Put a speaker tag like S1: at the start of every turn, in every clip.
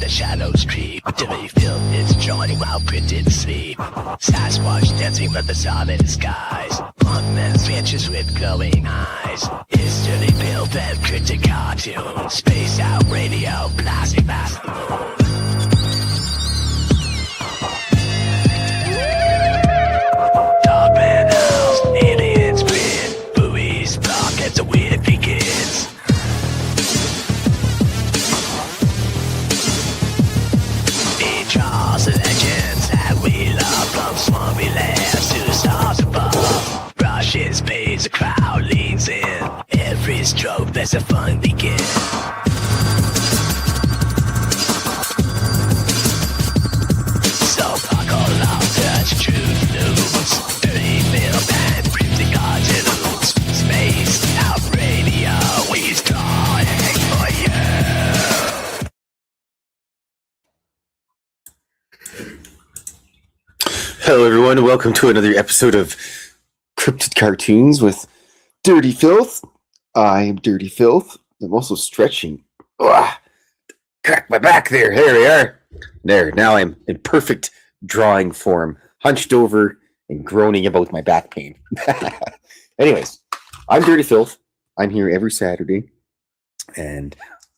S1: the shadows creep. Dirty filth is joining while Cryptid sleep. Sasquatch dancing from the solid skies. Mothman vanishes with glowing eyes. It's dirty filth and Cryptid cartoons. Space out radio, blasting past the moon. Dogman howls, aliens grin. Buoys block as the weird begins. Charles legends that we love, from swampy lands to the stars above. Rushes pays, the crowd leans in. Every stroke, there's a fun begin. So buckle up, touch truth news. Dirty film and cryptic cartoons. Space out radio, we're calling for you.
S2: Hello everyone, welcome to another episode of Cryptid Cartoons with Dirty Filth. I am Dirty Filth. I'm also stretching. Ugh. Crack my back there. There we are. There, now I'm in perfect drawing form, hunched over and groaning about my back pain. Anyways, I'm Dirty Filth. I'm here every Saturday, and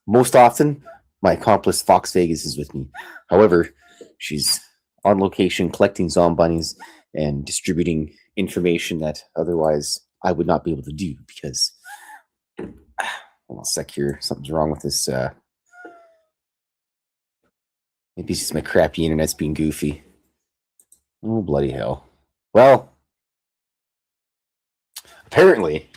S2: most often my accomplice Fox Vegas is with me. However, she's on location collecting Zombunnies and distributing information that otherwise I would not be able to do because hold on a sec here, something's wrong with this. Maybe it's just my crappy internet's being goofy. Oh, bloody hell. Well, apparently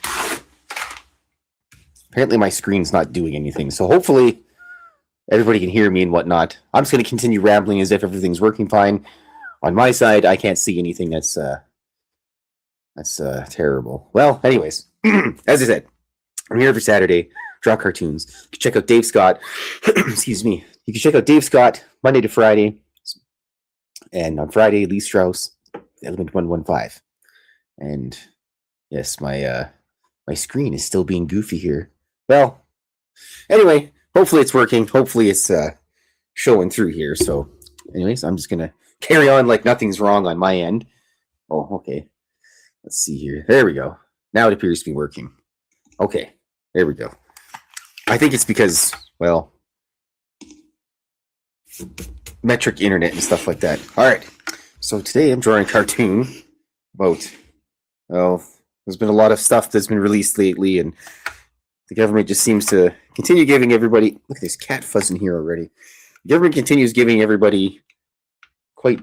S2: my screen's not doing anything, so hopefully everybody can hear me and whatnot. I'm just going to continue rambling as if everything's working fine. On my side, I can't see anything that's terrible. Well, anyways, as I said, I'm here every Saturday, draw cartoons. You can check out Dave Scott. Excuse me. You can check out Dave Scott Monday to Friday. And on Friday, Lee Strauss, Element 115. And yes, my screen is still being goofy here. Well, anyway, hopefully it's working. Hopefully it's showing through here. So anyways, I'm just going to carry on like nothing's wrong on my end. Oh, okay. Let's see here. There we go. Now it appears to be working. Okay. There we go. I think it's because, well, metric internet and stuff like that. All right. So today I'm drawing a cartoon about, well, there's been a lot of stuff that's been released lately, and the government just seems to continue giving everybody... Look at this cat fuzz in here already. The government continues giving everybody quite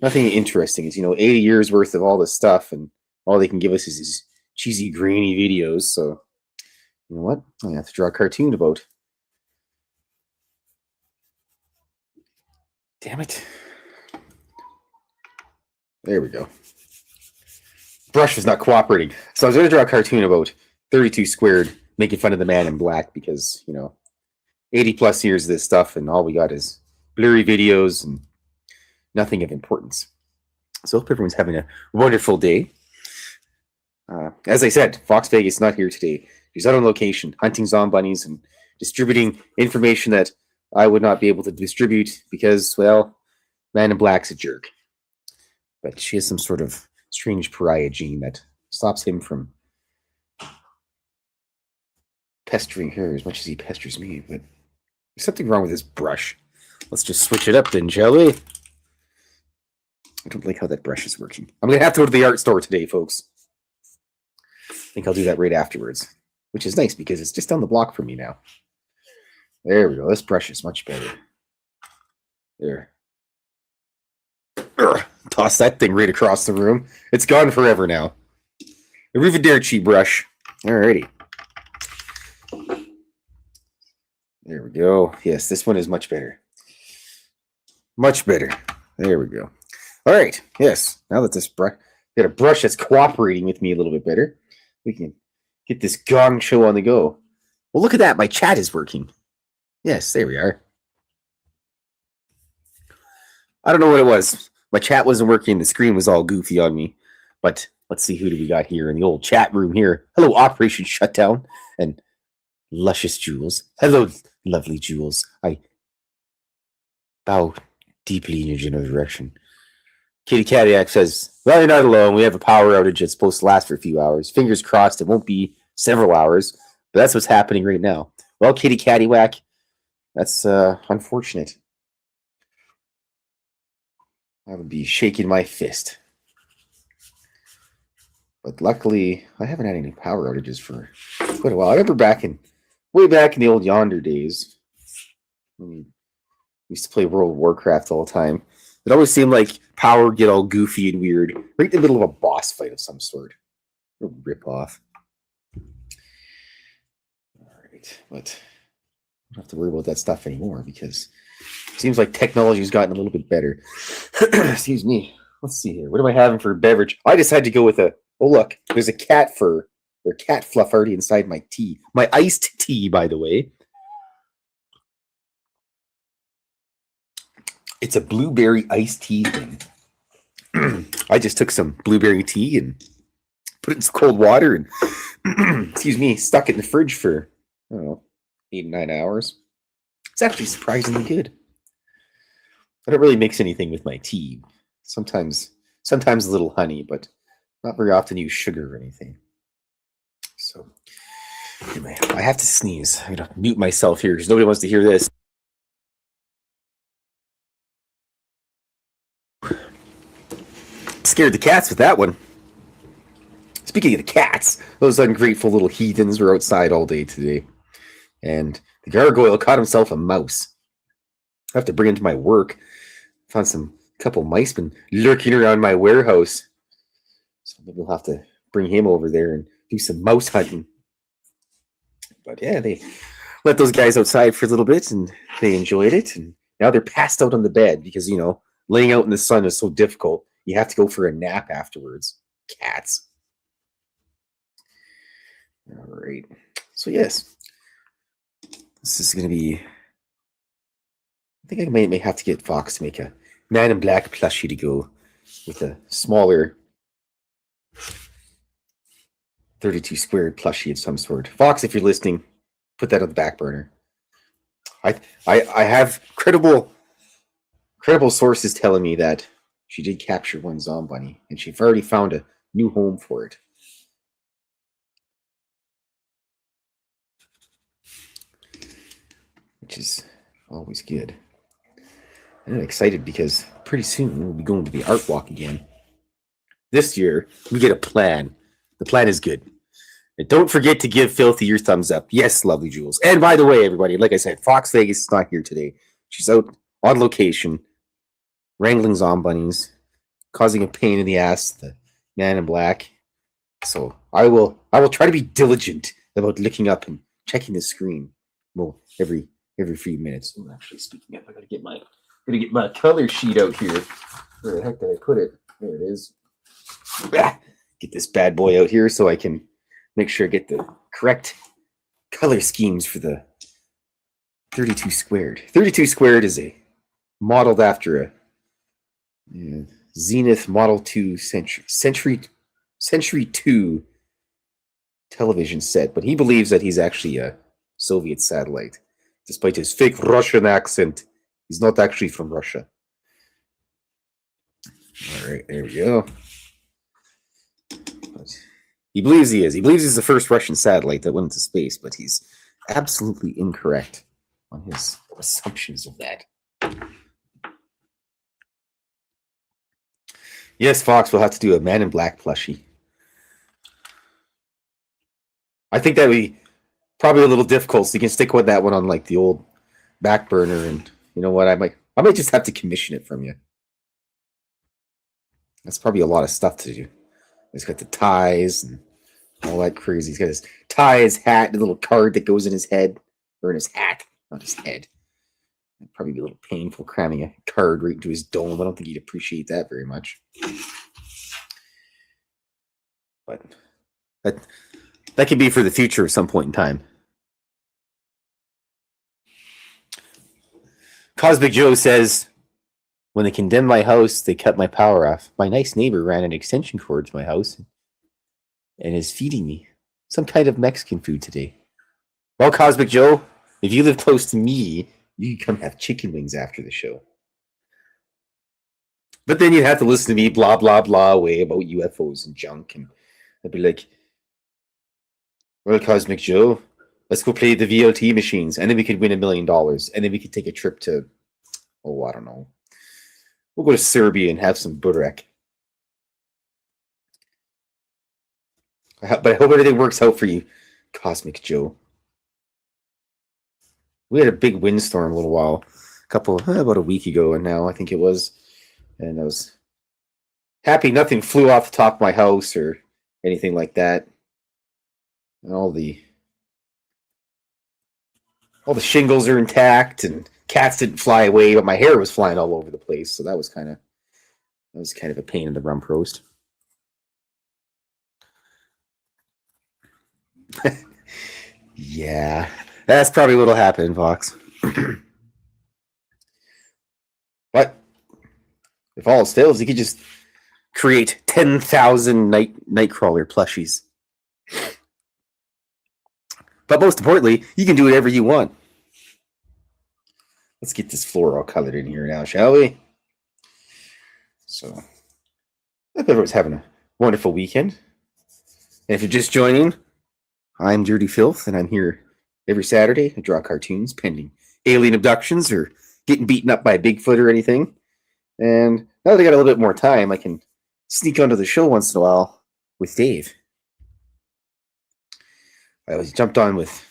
S2: nothing interesting. It's, 80 years worth of all this stuff, and all they can give us is these cheesy, grainy videos. So, you know what? I have to draw a cartoon about. Damn it. There we go. Brush is not cooperating. So I was going to draw a cartoon about 32 squared, making fun of the man in black because, 80 plus years of this stuff and all we got is blurry videos and nothing of importance. So hope everyone's having a wonderful day. As I said, Fox Vegas is not here today. He's out on location, hunting Zombunnies and distributing information that I would not be able to distribute because, well, man in black's a jerk. But she has some sort of strange pariah gene that stops him from pestering her as much as he pesters me, but there's something wrong with this brush. Let's just switch it up then, shall we? I don't like how that brush is working. I'm going to have to go to the art store today, folks. I think I'll do that right afterwards, which is nice because it's just down the block for me now. There we go. This brush is much better. There. Urgh. Toss that thing right across the room. It's gone forever now. Arrivederci brush. Alrighty. There we go. Yes, this one is much better. Much better. There we go. All right. Yes. Now that this brush, got a brush that's cooperating with me a little bit better, we can get this gong show on the go. Well, look at that. My chat is working. Yes, there we are. I don't know what it was. My chat wasn't working. The screen was all goofy on me. But let's see, who do we got here in the old chat room here? Hello, Operation Shutdown and Luscious Jules. Hello, lovely Jules. bow deeply in your general direction. Kitty Cadillac says, well, you're not alone. We have a power outage that's supposed to last for a few hours. Fingers crossed it won't be several hours, but that's what's happening right now. Well, Kitty Cadillac, that's unfortunate. I would be shaking my fist. But luckily, I haven't had any power outages for quite a while. I remember way back in the old Yonder days, when we used to play World of Warcraft all the time. It always seemed like power would get all goofy and weird right in the middle of a boss fight of some sort. A rip off. All right, but I don't have to worry about that stuff anymore because it seems like technology's gotten a little bit better. Excuse me. Let's see here. What am I having for a beverage? I decided to go with oh, look, there's a cat fur or cat fluff already inside my tea. My iced tea, by the way. It's a blueberry iced tea thing. I just took some blueberry tea and put it in some cold water and, excuse me, stuck it in the fridge for, I don't know, 8 or 9 hours. It's actually surprisingly good. I don't really mix anything with my tea. Sometimes a little honey, but not very often use sugar or anything. So, anyway, I have to sneeze. I'm going to mute myself here because nobody wants to hear this. Scared the cats with that one. Speaking of the cats, those ungrateful little heathens were outside all day today. And the gargoyle caught himself a mouse. I have to bring it to my work. Found a couple mice been lurking around my warehouse. So maybe we'll have to bring him over there and do some mouse hunting. But yeah, they let those guys outside for a little bit and they enjoyed it. And now they're passed out on the bed because, laying out in the sun is so difficult. You have to go for a nap afterwards. Cats. All right. So, yes. This is going to be... I think I may have to get Fox to make a Man in Black plushie to go with a smaller 32 squared plushie of some sort. Fox, if you're listening, put that on the back burner. I have credible sources telling me that she did capture one Zombunny, and she's already found a new home for it. Which is always good. And I'm excited because pretty soon we'll be going to the art walk again. This year, we get a plan. The plan is good. And don't forget to give Filthy your thumbs up. Yes, lovely Jules. And by the way, everybody, like I said, Fox Vegas is not here today. She's out on location, wrangling Zombunnies, causing a pain in the ass to the Man in Black. So I will try to be diligent about looking up and checking the screen. Well, every few minutes. I'm actually speaking up. I gotta get my color sheet out here. Where the heck did I put it? There it is. Get this bad boy out here so I can make sure I get the correct color schemes for the 32 squared. 32 squared is modeled after a Zenith Model 2 Century 2 television set, but he believes that he's actually a Soviet satellite. Despite his fake Russian accent, he's not actually from Russia. All right, there we go. But he believes he is. He believes he's the first Russian satellite that went into space, but he's absolutely incorrect on his assumptions of that. Yes, Fox will have to do a Man in Black plushie. I think that would be probably a little difficult, so you can stick with that one on like the old back burner, and you know what? I might just have to commission it from you. That's probably a lot of stuff to do. He's got the ties and all that crazy. He's got his tie, his hat, the little card that goes in his head, or in his hat, not his head. It'd probably be a little painful cramming a card right into his dome. I don't think he'd appreciate that very much. But that could be for the future at some point in time. Cosmic Joe says, when they condemned my house, they cut my power off. My nice neighbor ran an extension cord to my house and is feeding me some kind of Mexican food today. Well, Cosmic Joe, if you live close to me, you can come have chicken wings after the show. But then you'd have to listen to me blah, blah, blah away about UFOs and junk. And I'd be like, well, Cosmic Joe, let's go play the VLT machines. And then we could win $1 million. And then we could take a trip to, I don't know. We'll go to Serbia and have some burek. But I hope everything works out for you, Cosmic Joe. We had a big windstorm a little while, about a week ago, and now I think it was. And I was happy nothing flew off the top of my house or anything like that. And all the shingles are intact, and cats didn't fly away, but my hair was flying all over the place. So that was kind of a pain in the rump roast. Yeah, that's probably what'll happen, Fox. But if all else fails, you could just create 10,000 Nightcrawler plushies. But most importantly, you can do whatever you want. Let's get this floor all colored in here now, shall we? So, I hope everyone's having a wonderful weekend. And if you're just joining, I'm Dirty Filth, and I'm here every Saturday. I draw cartoons pending alien abductions or getting beaten up by a Bigfoot or anything. And now that I got a little bit more time, I can sneak onto the show once in a while with Dave. I was jumped on with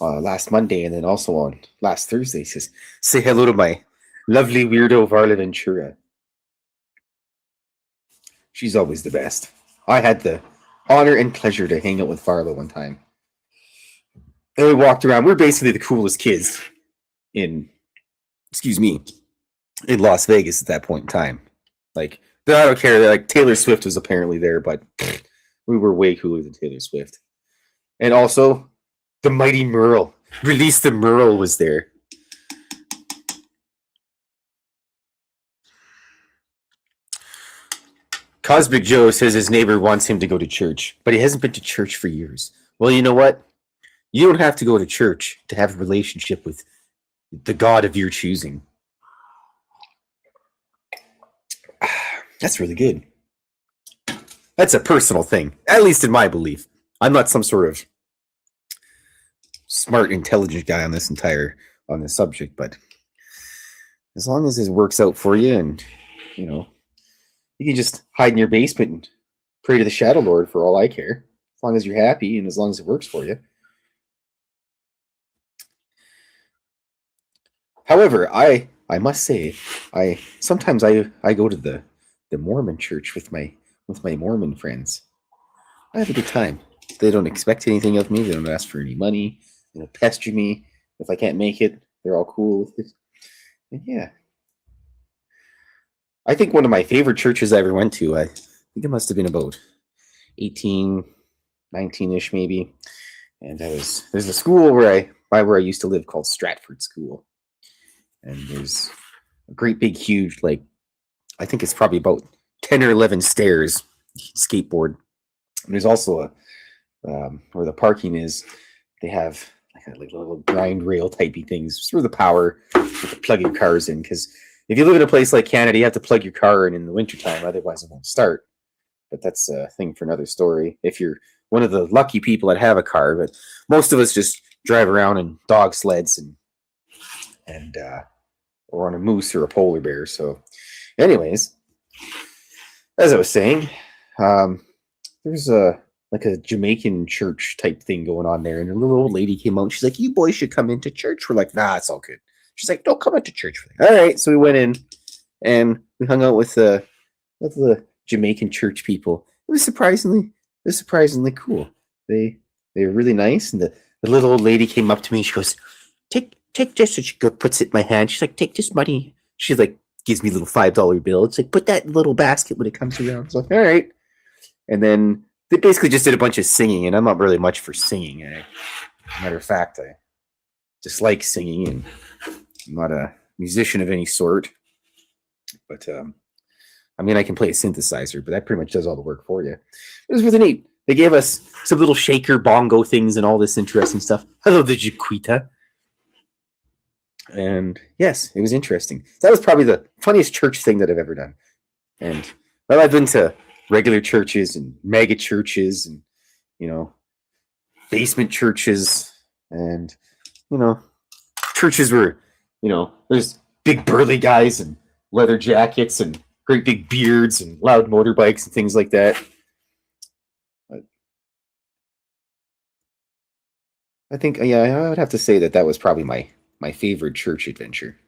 S2: last Monday and then also on last Thursday. He says, say hello to my lovely weirdo Varla Ventura. She's always the best. I had the honor and pleasure to hang out with Varla one time. And we walked around. We were basically the coolest kids in Las Vegas at that point in time. Like, I don't care. Like, Taylor Swift was apparently there, but we were way cooler than Taylor Swift. And also, the Mighty Merle. Release the Merle was there. Cosmic Joe says his neighbor wants him to go to church, but he hasn't been to church for years. Well, you know what? You don't have to go to church to have a relationship with the God of your choosing. That's really good. That's a personal thing, at least in my belief. I'm not some sort of smart, intelligent guy on this subject, but as long as it works out for you, and you can just hide in your basement and pray to the Shadow Lord for all I care. As long as you're happy and as long as it works for you. However, I must say, sometimes I go to the Mormon church with my Mormon friends. I have a good time. They don't expect anything of me. They don't ask for any money. They don't pester me. If I can't make it, they're all cool with it. And yeah. I think one of my favorite churches I ever went to, I think it must have been about 18, 19-ish maybe. And there's a school where I used to live called Stratford School. And there's a great big huge, I think it's probably about 10 or 11 stairs, skateboard. And there's also where the parking is, they have like little grind rail typey things for the power to plug your cars in. Because if you live in a place like Canada, you have to plug your car in the wintertime, otherwise it won't start. But that's a thing for another story. If you're one of the lucky people that have a car, but most of us just drive around in dog sleds and or on a moose or a polar bear. So anyways, as I was saying, there's a Jamaican church type thing going on there, and a little old lady came out and she's like, you boys should come into church. We're like, nah, it's all good. She's like, don't come into church. All right. So we went in and we hung out with the Jamaican church people. It was surprisingly cool. They were really nice. And the little old lady came up to me and she goes, take this. And she puts it in my hand. She's like, take this money. She gives me a little $5 bill. It's like, put that in a little basket when it comes around. So all right. And then they basically just did a bunch of singing, and I'm not really much for singing. Matter of fact, I dislike singing, and I'm not a musician of any sort. But I can play a synthesizer, but that pretty much does all the work for you. It was really neat. They gave us some little shaker bongo things and all this interesting stuff. Hello, the Jaquita. And yes, it was interesting. That was probably the funniest church thing that I've ever done. And well, I've been to regular churches and mega churches and, basement churches and, churches where, there's big burly guys and leather jackets and great big beards and loud motorbikes and things like that. But I think, I would have to say that was probably my favorite church adventure.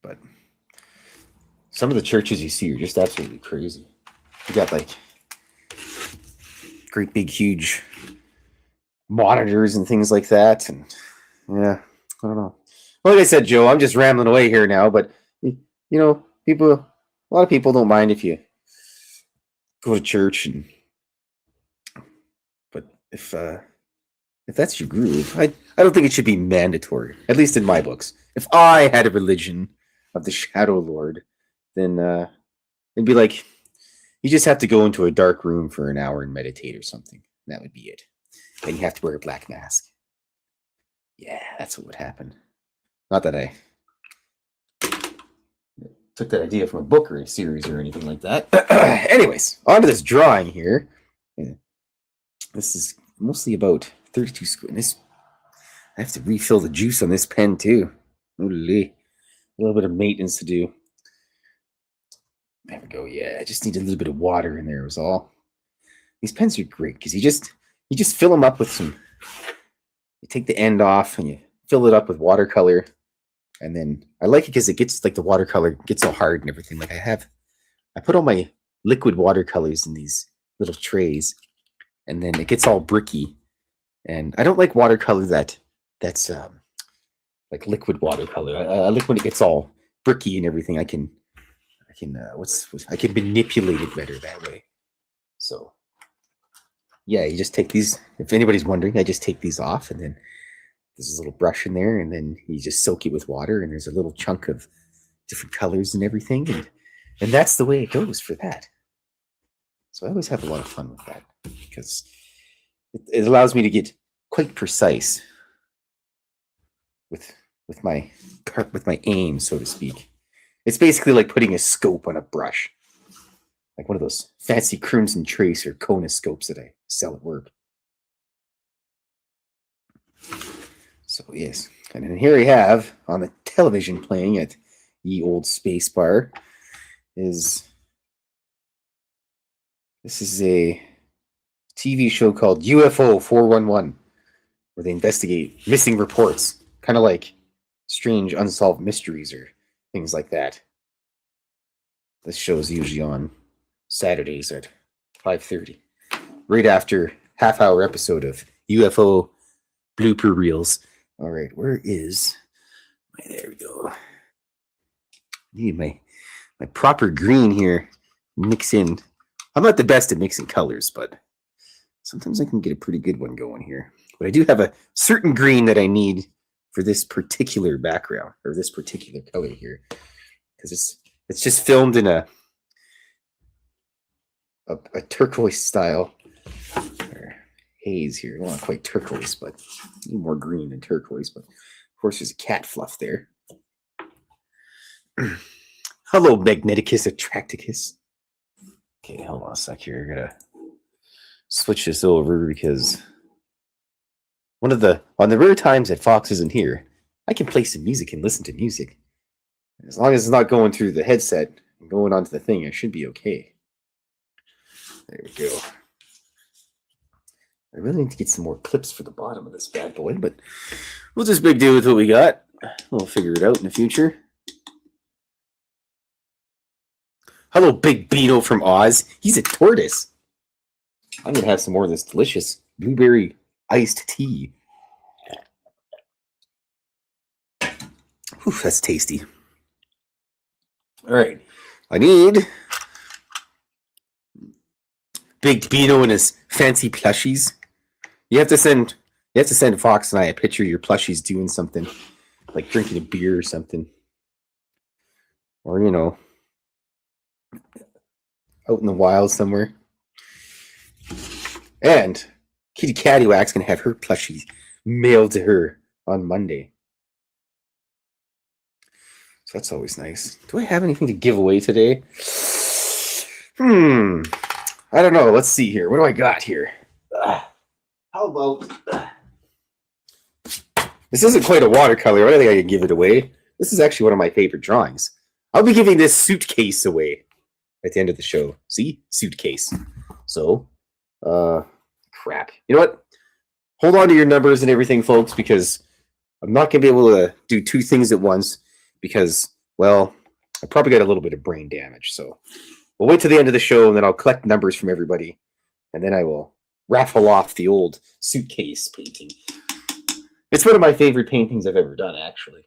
S2: But some of the churches you see are just absolutely crazy. You got like great big huge monitors and things like that, and yeah, I don't know. Well, like I said, Joe, I'm just rambling away here now, but a lot of people don't mind if you go to church, but if that's your groove, I don't think it should be mandatory, at least in my books. If I had a religion of the Shadow Lord, then it'd be like you just have to go into a dark room for an hour and meditate or something. That would be it. And you have to wear a black mask. Yeah, that's what would happen. Not that I took that idea from a book or a series or anything like that. Anyways, on to this drawing here. This is mostly about 32 square. I have to refill the juice on this pen too. Holy. A little bit of maintenance to do. There we go. Yeah, I just need a little bit of water in there was all. These pens are great because you just fill them up with some. You take the end off and you fill it up with watercolor, and then I like it because it gets like the watercolor gets all hard and everything. Like I put all my liquid watercolors in these little trays, and then it gets all bricky. And I don't like watercolor that's like liquid watercolor. I like when it gets all bricky and everything. I can manipulate it better that way. So yeah, you just take these. If anybody's wondering, I just take these off, and then there's a little brush in there, and then you just soak it with water, and there's a little chunk of different colors and everything, and that's the way it goes for that. So I always have a lot of fun with that because it allows me to get quite precise with my aim, so to speak. It's basically like putting a scope on a brush, like one of those fancy Crimson Trace or Kona scopes that I sell at work. So yes, and then here we have on the television playing at ye old space bar this is a TV show called UFO 411, where they investigate missing reports, kind of like strange unsolved mysteries or things like that. This show is usually on Saturdays at 5:30, right after half-hour episode of UFO blooper reels. All right, where is there we go. Need my proper green here. Mix in. I'm not the best at mixing colors, but sometimes I can get a pretty good one going here. But I do have a certain green that I need for this particular background or this particular color here, because it's just filmed in a turquoise style or haze here. Well, not quite turquoise, but a little more green than turquoise. But of course, there's a cat fluff there. Hello, Magneticus Attracticus. Okay, hold on a sec here. I gotta switch this over because on the rare times that Fox isn't here, I can play some music and listen to music. As long as it's not going through the headset and going onto the thing, I should be okay. There we go. I really need to get some more clips for the bottom of this bad boy, but we'll just make do with what we got. We'll figure it out in the future. Hello, Big Beano from Oz. He's a tortoise. I'm going to have some more of this delicious blueberry iced tea. Ooh, that's tasty. All right. I need Big Beano and his fancy plushies. You have to send Fox and I a picture of your plushies doing something, like drinking a beer or something. Or, out in the wild somewhere. And Kitty Cattywack's going to have her plushies mailed to her on Monday. that's always nice. Do I have anything to give away today? I don't know. Let's see here. What do I got here? How about... This isn't quite a watercolor. I don't think I can give it away. This is actually one of my favorite drawings. I'll be giving this suitcase away at the end of the show. See? Suitcase. So, crap. You know what? Hold on to your numbers and everything, folks, because I'm not going to be able to do two things at once because, well, I probably got a little bit of brain damage. So we'll wait till the end of the show, and then I'll collect numbers from everybody, and then I will raffle off the old suitcase painting. It's one of my favorite paintings I've ever done, actually.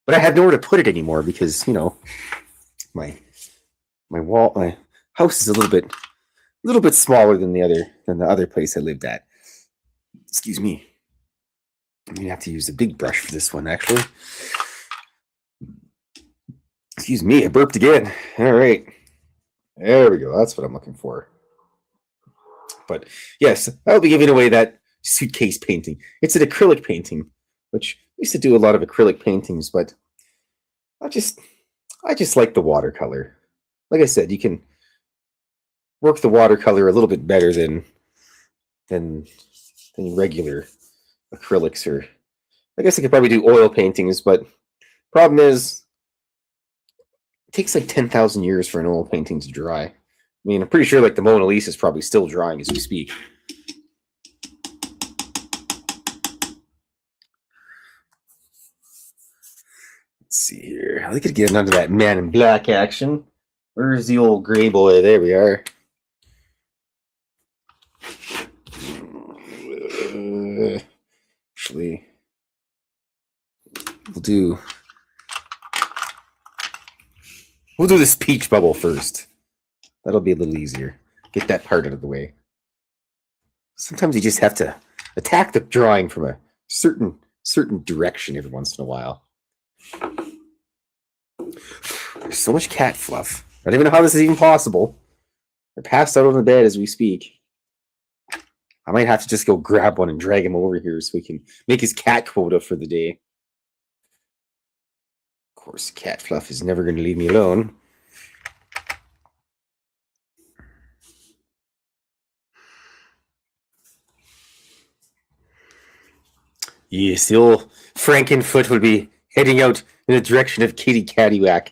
S2: But I have nowhere to put it anymore because, you know, my house is a little bit smaller than the other place I lived at. Excuse me. I'm gonna have to use a big brush for this one, actually. Excuse me, I burped again. All right. There we go. That's what I'm looking for. But yes, I'll be giving away that suitcase painting. It's an acrylic painting, which I used to do a lot of acrylic paintings, but I just like the watercolor. Like I said, you can work the watercolor a little bit better than regular acrylics, or I guess I could probably do oil paintings, but problem is it takes like 10,000 years for an oil painting to dry. I mean, I'm pretty sure like the Mona Lisa is probably still drying as we speak. Let's see here. I could get under that Man in Black action. Where's the old gray boy? There we are. Actually, we'll do this peach bubble first. That'll be a little easier. Get that part out of the way. Sometimes you just have to attack the drawing from a certain direction every once in a while. There's so much cat fluff. I don't even know how this is even possible. They're passed out on the bed as we speak. I might have to just go grab one and drag him over here so we can make his cat quota for the day. Of course, cat fluff is never going to leave me alone. Yes, the old Frankenfoot will be heading out in the direction of Kitty Cattywack.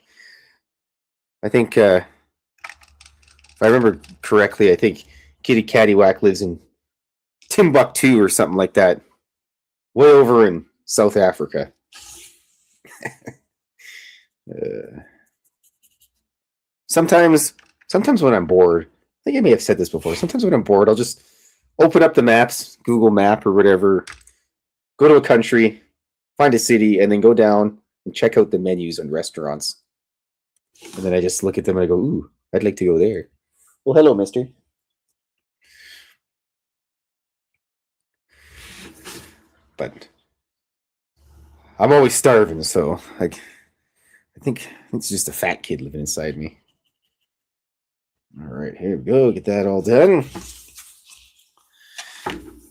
S2: I think, if I remember correctly, I think Kitty Cattywack lives in Timbuktu or something like that, way over in South Africa. Sometimes when I'm bored, I think I may have said this before. Sometimes when I'm bored, I'll just open up the maps, Google Map or whatever, go to a country, find a city, and then go down and check out the menus on restaurants. And then I just look at them and I go, ooh, I'd like to go there. Well, hello, mister. But I'm always starving, so like I think it's just a fat kid living inside me. All right, here we go. Get that all done.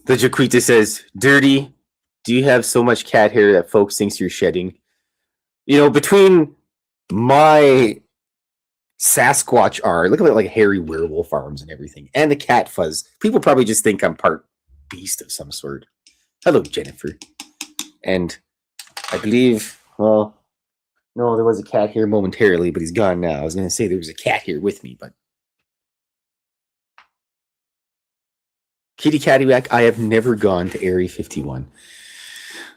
S2: The Jaquita says, "Dirty, do you have so much cat hair that folks thinks you're shedding?" You know, between my Sasquatch art, look at it, like hairy werewolf arms and everything, and the cat fuzz, people probably just think I'm part beast of some sort. Hello, Jennifer. And I believe, well, no, there was a cat here momentarily, but he's gone now. I was going to say there was a cat here with me, but Kitty Cattywack, I have never gone to Area 51.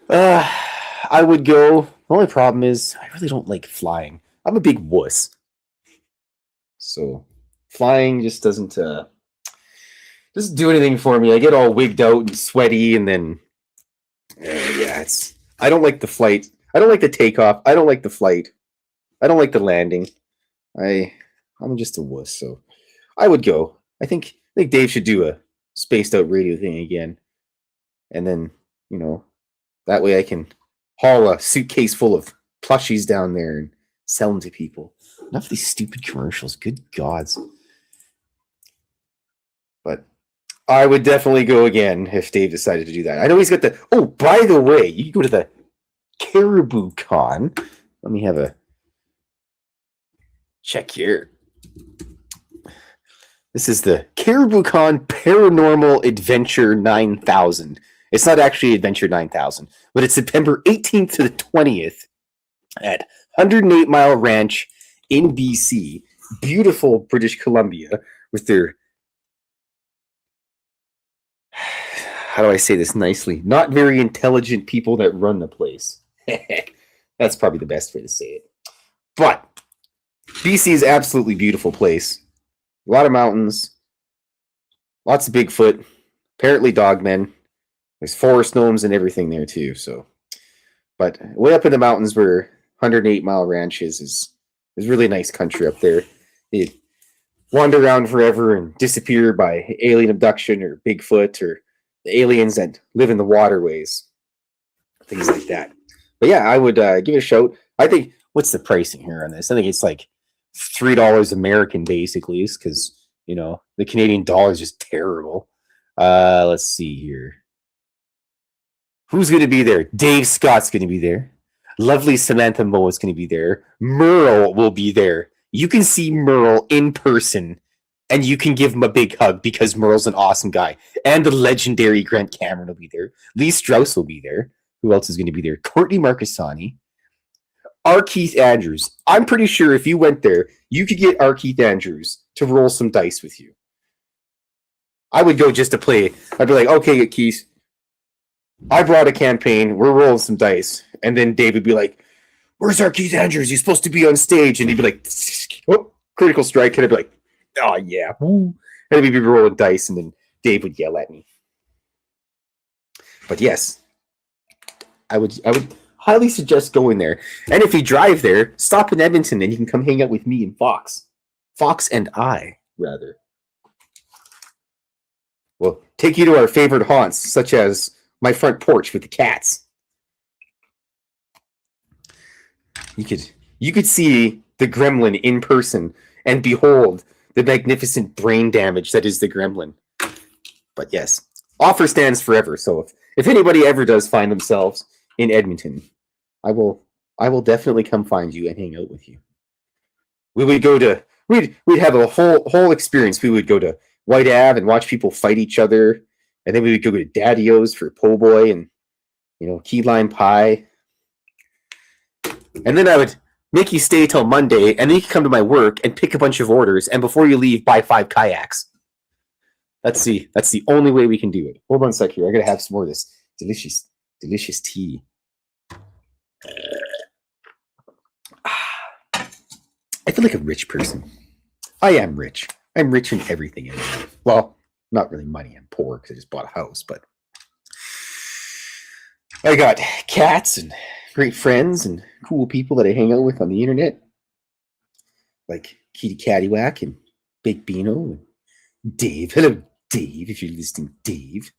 S2: I would go. The only problem is I really don't like flying. I'm a big wuss. So flying just doesn't do anything for me. I get all wigged out and sweaty, and then I don't like the flight. I don't like the takeoff. I don't like the flight. I don't like the landing. I'm just a wuss, so I would go. I think Dave should do a spaced out radio thing again. And then, you know, that way I can haul a suitcase full of plushies down there and sell them to people. Enough of these stupid commercials. Good gods. But I would definitely go again if Dave decided to do that. I know he's got the... Oh, by the way, you can go to the Caribou Con Let me have a check here. This is the CaribouCon Paranormal Adventure 9000. It's not actually Adventure 9000, but it's September 18th to the 20th at 108 Mile Ranch in BC. Beautiful British Columbia with their, how do I say this nicely? Not very intelligent people that run the place. That's probably the best way to say it. But BC is an absolutely beautiful place. A lot of mountains, lots of Bigfoot, apparently dogmen. There's forest gnomes and everything there too. So, but way up in the mountains where 108 Mile Ranch is really nice country up there. They wander around forever and disappear by alien abduction or Bigfoot or the aliens that live in the waterways, things like that. But yeah, I would give it a shout. I think, what's the pricing here on this? I think it's like $3 American basically, because the Canadian dollar is just terrible. Let's see here. Who's going to be there? Dave Scott's going to be there. Lovely Samantha Moe is going to be there. Merle will be there. You can see Merle in person, and you can give him a big hug because Merle's an awesome guy. And the legendary Grant Cameron will be there. Lee Strauss will be there. Who else is going to be there? Courtney Marcassani. R. Keith Andrews. I'm pretty sure if you went there, you could get R. Keith Andrews to roll some dice with you. I would go just to play. I'd be like, okay, Keith, I brought a campaign. We're rolling some dice. And then Dave would be like, where's our Keith Andrews? He's supposed to be on stage. And he'd be like, oh, critical strike. And I'd be like, oh, yeah. And then we'd be rolling dice. And then Dave would yell at me. But yes, I would highly suggest going there. And if you drive there, stop in Edmonton and you can come hang out with me and Fox. Fox and I, rather. We'll take you to our favorite haunts, such as my front porch with the cats. You could see the gremlin in person and behold the magnificent brain damage that is the gremlin. But yes, offer stands forever. So if anybody ever does find themselves in Edmonton, I will definitely come find you and hang out with you. We'd have a whole experience. We would go to White Ave and watch people fight each other, and then we would go to Daddy-O's for po' boy and key lime pie. And then I would make you stay till Monday, and then you can come to my work and pick a bunch of orders, and before you leave, buy 5 kayaks. That's the only way we can do it. Hold on a sec here. I gotta have some more of this delicious tea. I feel like a rich person. I am rich. I'm rich in everything in life. Well, not really money. I'm poor because I just bought a house, but I got cats and great friends and cool people that I hang out with on the internet, like Kitty Caddywhack and Big Beano and Dave. Hello, Dave, if you're listening, Dave.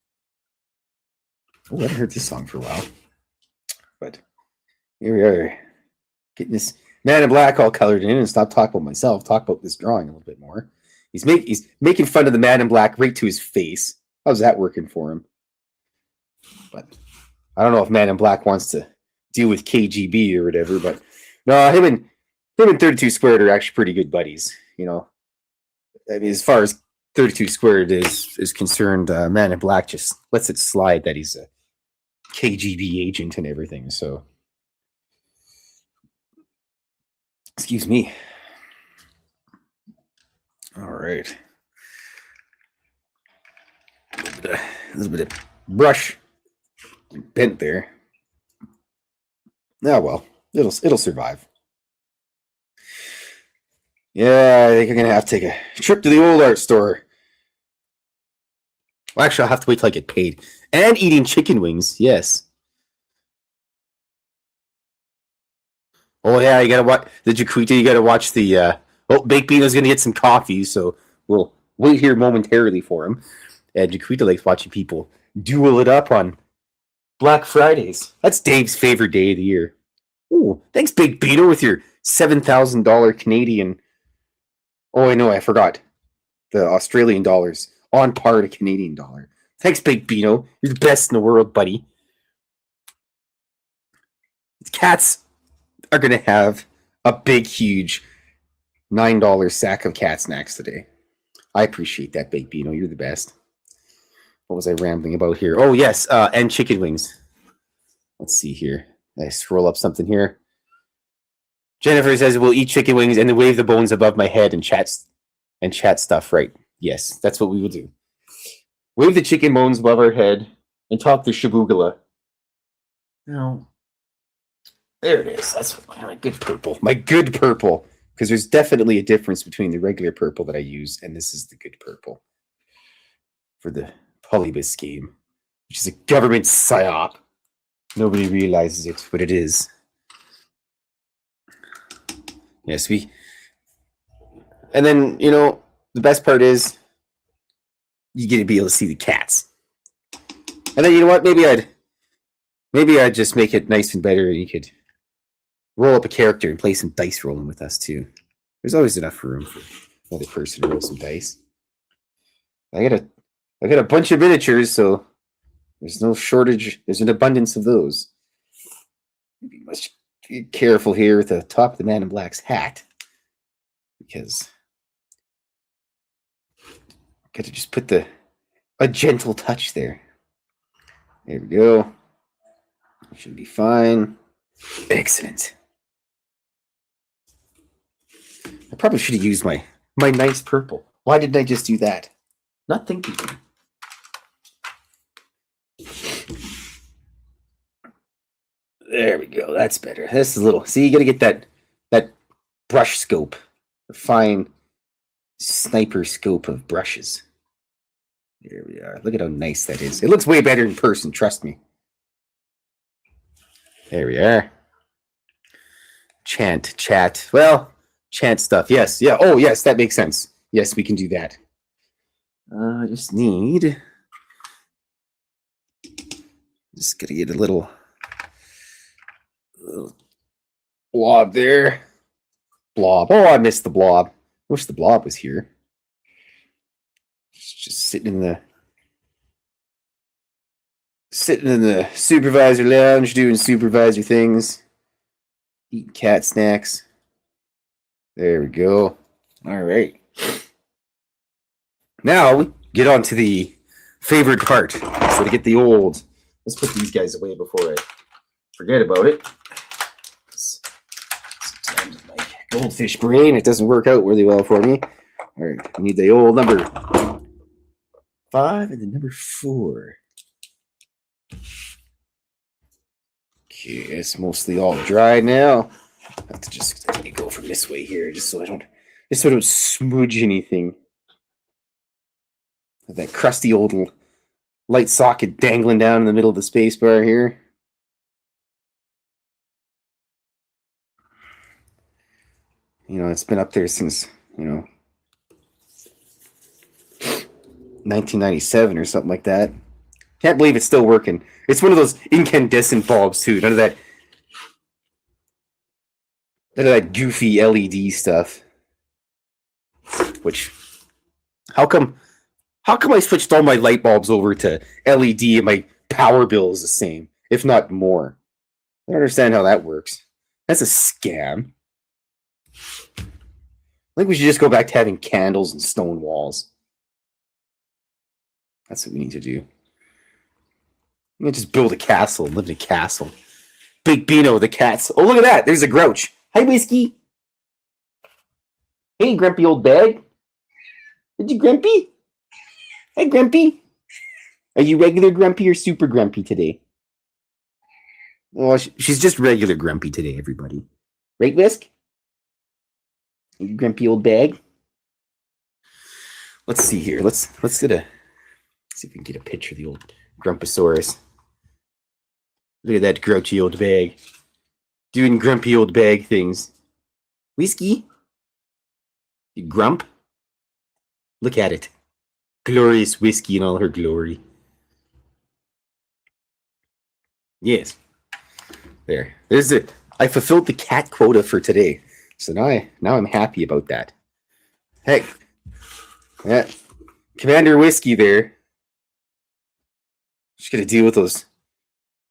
S2: Oh, I haven't heard this song for a while. But here we are, getting this Man in Black all colored in, and stop talking about myself. Talk about this drawing a little bit more. He's making fun of the Man in Black right to his face. How's that working for him? But I don't know if Man in Black wants to deal with KGB or whatever. But no, him and 32 Squared are actually pretty good buddies. I mean, as far as 32 Squared is concerned, Man in Black just lets it slide that he's a KGB agent and everything. So, excuse me. All right. A little bit of brush bent there. Oh well, it'll survive. Yeah, I think I'm gonna have to take a trip to the old art store. Well, actually, I'll have to wait till I get paid. And eating chicken wings, yes. Oh yeah, you gotta watch the Jaquita. You gotta watch the. Baked Beano's gonna get some coffee, so we'll wait here momentarily for him. And Jaquita likes watching people duel it up on Black Fridays. That's Dave's favorite day of the year. Ooh, thanks, Big Beano, with your $7,000 Canadian. Oh, I know, I forgot. The Australian dollars on par to Canadian dollar. Thanks, Big Beano. You're the best in the world, buddy. Cats. are going to have a big, huge $9 sack of cat snacks today. I appreciate that, Big Beano. You're the best. What was I rambling about here? Oh, yes, and chicken wings. Let's see here. I scroll up something here. Jennifer says we'll eat chicken wings and then wave the bones above my head and chat stuff. Right? Yes, that's what we will do. Wave the chicken bones above our head and talk the shabugala. No, there it is. That's my good purple. My good purple. Because there's definitely a difference between the regular purple that I use and this is the good purple for the Polybus game, which is a government psyop. Nobody realizes it, but it is. Yes, and then, the best part is you get to be able to see the cats. And then, you know what? Maybe I'd just make it nice and better and you could roll up a character and play some dice rolling with us too. There's always enough room for another person to roll some dice. I got a bunch of miniatures, so there's no shortage. There's an abundance of those. You must be careful here with the top of the Man in Black's hat, because I got to just put a gentle touch there. There we go. Should be fine. Excellent. I probably should have used my nice purple. Why didn't I just do that? Not thinking. There we go. That's better. This is a little. See, you got to get that brush scope, a fine sniper scope of brushes. There we are. Look at how nice that is. It looks way better in person. Trust me. There we are. Chat. Well, chant stuff. Yes. Yeah. Oh, yes. That makes sense. Yes, we can do that. I just need. Just gotta get a little blob there. Blob. Oh, I missed the blob. Wish the blob was here. Just sitting in the supervisor lounge doing supervisor things. Eating cat snacks. There we go. All right. Now we get on to the favorite part. So to get the old. Let's put these guys away before I forget about it. Sometimes my goldfish brain, it doesn't work out really well for me. All right, I need the old number 5 and the number 4. Okay, it's mostly all dry now. I have to just go from this way here, just so I don't smudge anything. That crusty old light socket dangling down in the middle of the space bar here. It's been up there since 1997 or something like that. Can't believe it's still working. It's one of those incandescent bulbs too. None of that goofy LED stuff. Which, how come I switched all my light bulbs over to LED and my power bill is the same, if not more? I don't understand how that works. That's a scam. I think we should just go back to having candles and stone walls. That's what we need to do. I'm going to just build a castle and live in a castle. Big Beano, the cats. Oh, look at that. There's a grouch. Hi, Whiskey. Hey, grumpy old bag. Did you grumpy? Hey, grumpy. Are you regular grumpy or super grumpy today? Well, she's just regular grumpy today, everybody. Right, Whisk? You grumpy old bag. Let's see here. Let's see if we can get a picture of the old Grumposaurus. Look at that grouchy old bag. Doing grumpy old bag things. Whiskey? You grump? Look at it. Glorious Whiskey in all her glory. Yes. There. There's it. I fulfilled the cat quota for today. So now I'm happy about that. Hey. Yeah. Commander Whiskey there. Just gonna deal with those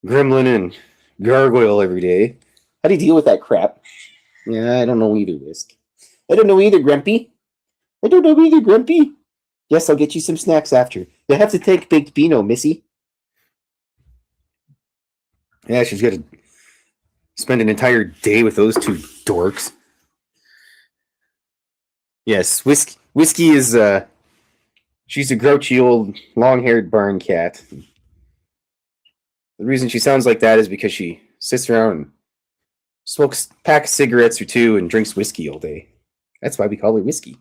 S2: gremlin and gargoyle every day. How do you deal with that crap? Yeah, I don't know either, Whisk. I don't know either, Grumpy. I don't know either, Grumpy. Yes, I'll get you some snacks after. You'll have to take Baked Beano, Missy. Yeah, she's got to spend an entire day with those two dorks. Yes, Whiskey is she's a grouchy old long-haired barn cat. The reason she sounds like that is because she sits around and smokes a pack of cigarettes or two and drinks whiskey all day. That's why we call her Whiskey.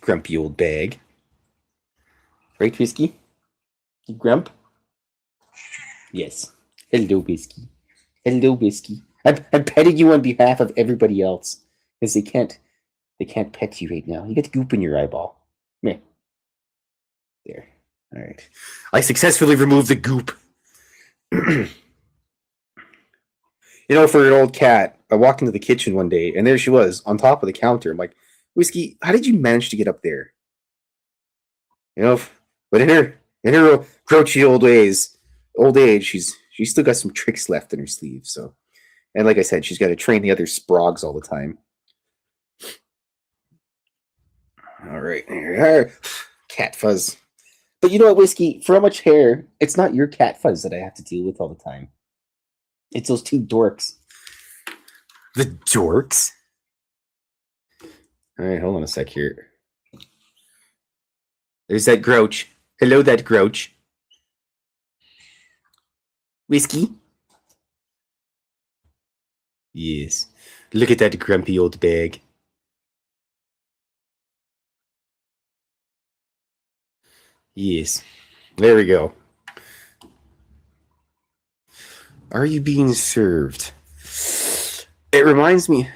S2: Grumpy old bag. Right, Whiskey? You grump? Yes. Hello, Whiskey. Hello, Whiskey. I'm petting you on behalf of everybody else. Because they can't pet you right now. You got goop in your eyeball. Meh. There. Alright. I successfully removed the goop. You know, for an old cat, I walked into the kitchen one day, and there she was, on top of the counter. I'm like, Whiskey, how did you manage to get up there? You know, but in her grouchy old age, she's still got some tricks left in her sleeve. So, and like I said, she's got to train the other sprogs all the time. All right, cat fuzz. But you know what, Whiskey? For how much hair, it's not your cat fuzz that I have to deal with all the time. It's those two dorks. The dorks? All right, hold on a sec here. There's that grouch. Hello, that grouch. Whiskey? Yes. Look at that grumpy old bag. Yes. There we go. Are you being served? It reminds me...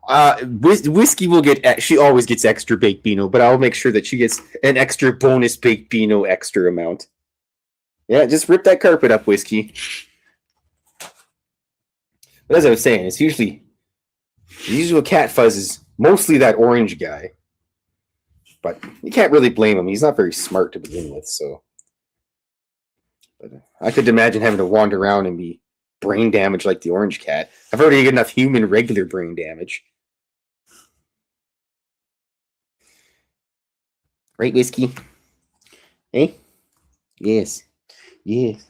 S2: Whiskey will get... She always gets extra Baked Beano, but I'll make sure that she gets an extra bonus Baked Beano extra amount. Yeah, just rip that carpet up, Whiskey. But as I was saying, it's usually... The usual cat fuzz is mostly that orange guy. But you can't really blame him. He's not very smart to begin with, so... But I could imagine having to wander around and be brain damaged like the orange cat. I've already got enough human regular brain damage. Right, Whiskey? Hey? Yes. Yes.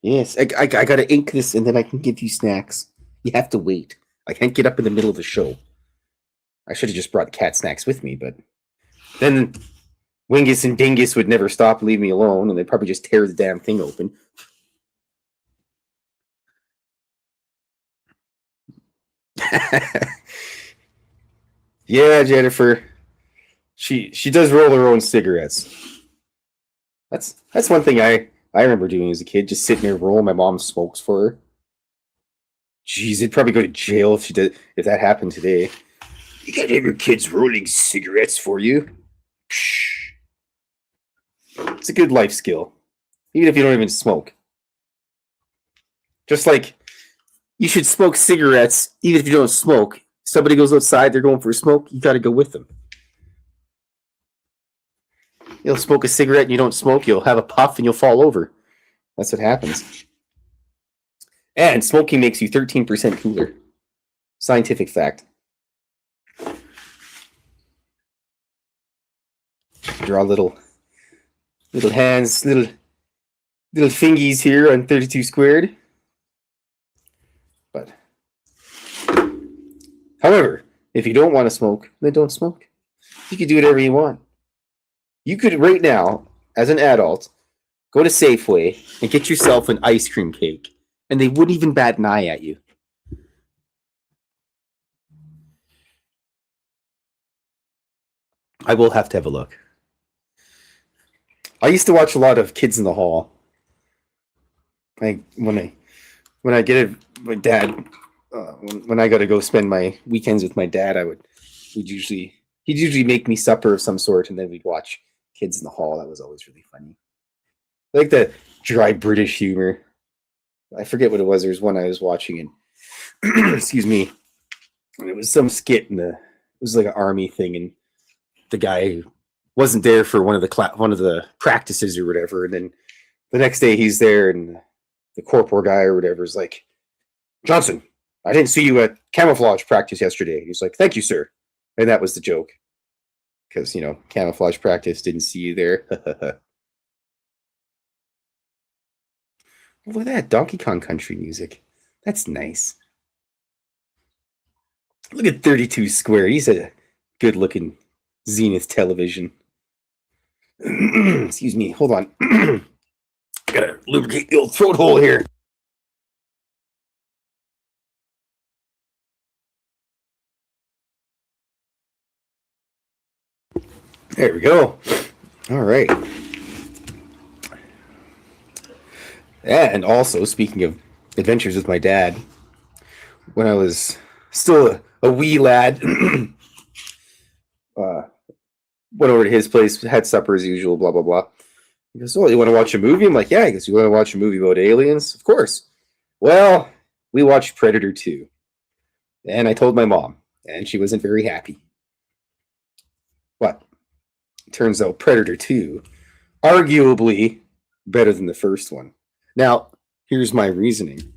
S2: Yes. I gotta ink this and then I can give you snacks. You have to wait. I can't get up in the middle of the show. I should have just brought cat snacks with me, but then Wingus and Dingus would never stop leave me alone, and they'd probably just tear the damn thing open. Yeah, Jennifer. She does roll her own cigarettes. That's one thing I remember doing as a kid, just sitting there rolling my mom's smokes for her. Jeez, they'd probably go to jail if that happened today. You gotta have your kids rolling cigarettes for you. Psh. It's a good life skill, even if you don't even smoke. Just like you should smoke cigarettes, even if you don't smoke. Somebody goes outside, they're going for a smoke, you gotta go with them. You'll smoke a cigarette and you don't smoke, you'll have a puff and you'll fall over. That's what happens. And smoking makes you 13% cooler. Scientific fact. Draw little hands, little fingies here on 32 squared. But however, if you don't want to smoke, then don't smoke. You can do whatever you want. You could right now, as an adult, go to Safeway and get yourself an ice cream cake, and they wouldn't even bat an eye at you. I will have to have a look. I used to watch a lot of Kids in the Hall. When I get my dad, when I got to go spend my weekends with my dad, he'd usually make me supper of some sort, and then we'd watch Kids in the Hall. That was always really funny. I like the dry British humor. I forget what it was. There was one I was watching, and excuse me, and it was some skit, and it was like an army thing, and the guy wasn't there for one of the practices or whatever, and then the next day he's there, and the corporal guy or whatever is like, Johnson, I didn't see you at camouflage practice yesterday. He's like, thank you, sir. And that was the joke. Because, camouflage practice didn't see you there. Look at that Donkey Kong country music. That's nice. Look at 32 Square. He's a good-looking Zenith television. Excuse me. Hold on. Gotta lubricate the old throat hole here. There we go. All right. Yeah, and also, speaking of adventures with my dad, when I was still a wee lad, went over to his place, had supper as usual, blah, blah, blah. He goes, oh, you want to watch a movie? I'm like, yeah. He goes, you want to watch a movie about aliens? Of course. Well, we watched Predator 2. And I told my mom, and she wasn't very happy. But turns out Predator 2, arguably better than the first one. Now, here's my reasoning.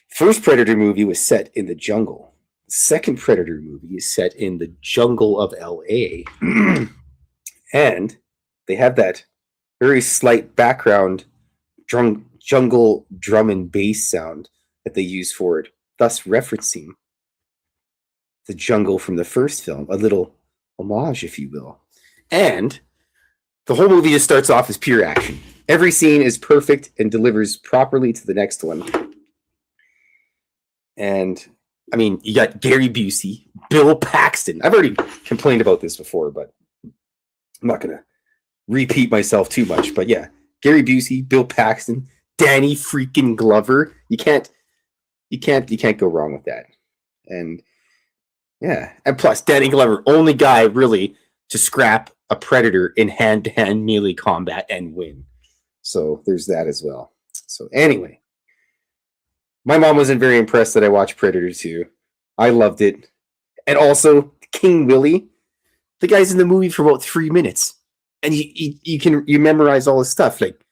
S2: First Predator movie was set in the jungle. The second Predator movie is set in the jungle of LA. And they have that very slight background jungle drum and bass sound that they use for it, thus referencing the jungle from the first film, a little homage, if you will. And the whole movie just starts off as pure action. Every scene is perfect and delivers properly to the next one. And, I mean, you got Gary Busey, Bill Paxton. I've already complained about this before, but I'm not going to repeat myself too much. But yeah, Gary Busey, Bill Paxton, Danny freaking Glover. You can't go wrong with that. And yeah, and plus Danny Glover, only guy really to scrap a Predator in hand-to-hand melee combat and win. So there's that as well. So anyway, my mom wasn't very impressed that I watched Predator 2. I loved it. And also, King Willie, the guy's in the movie for about 3 minutes. And you memorize all his stuff. Like,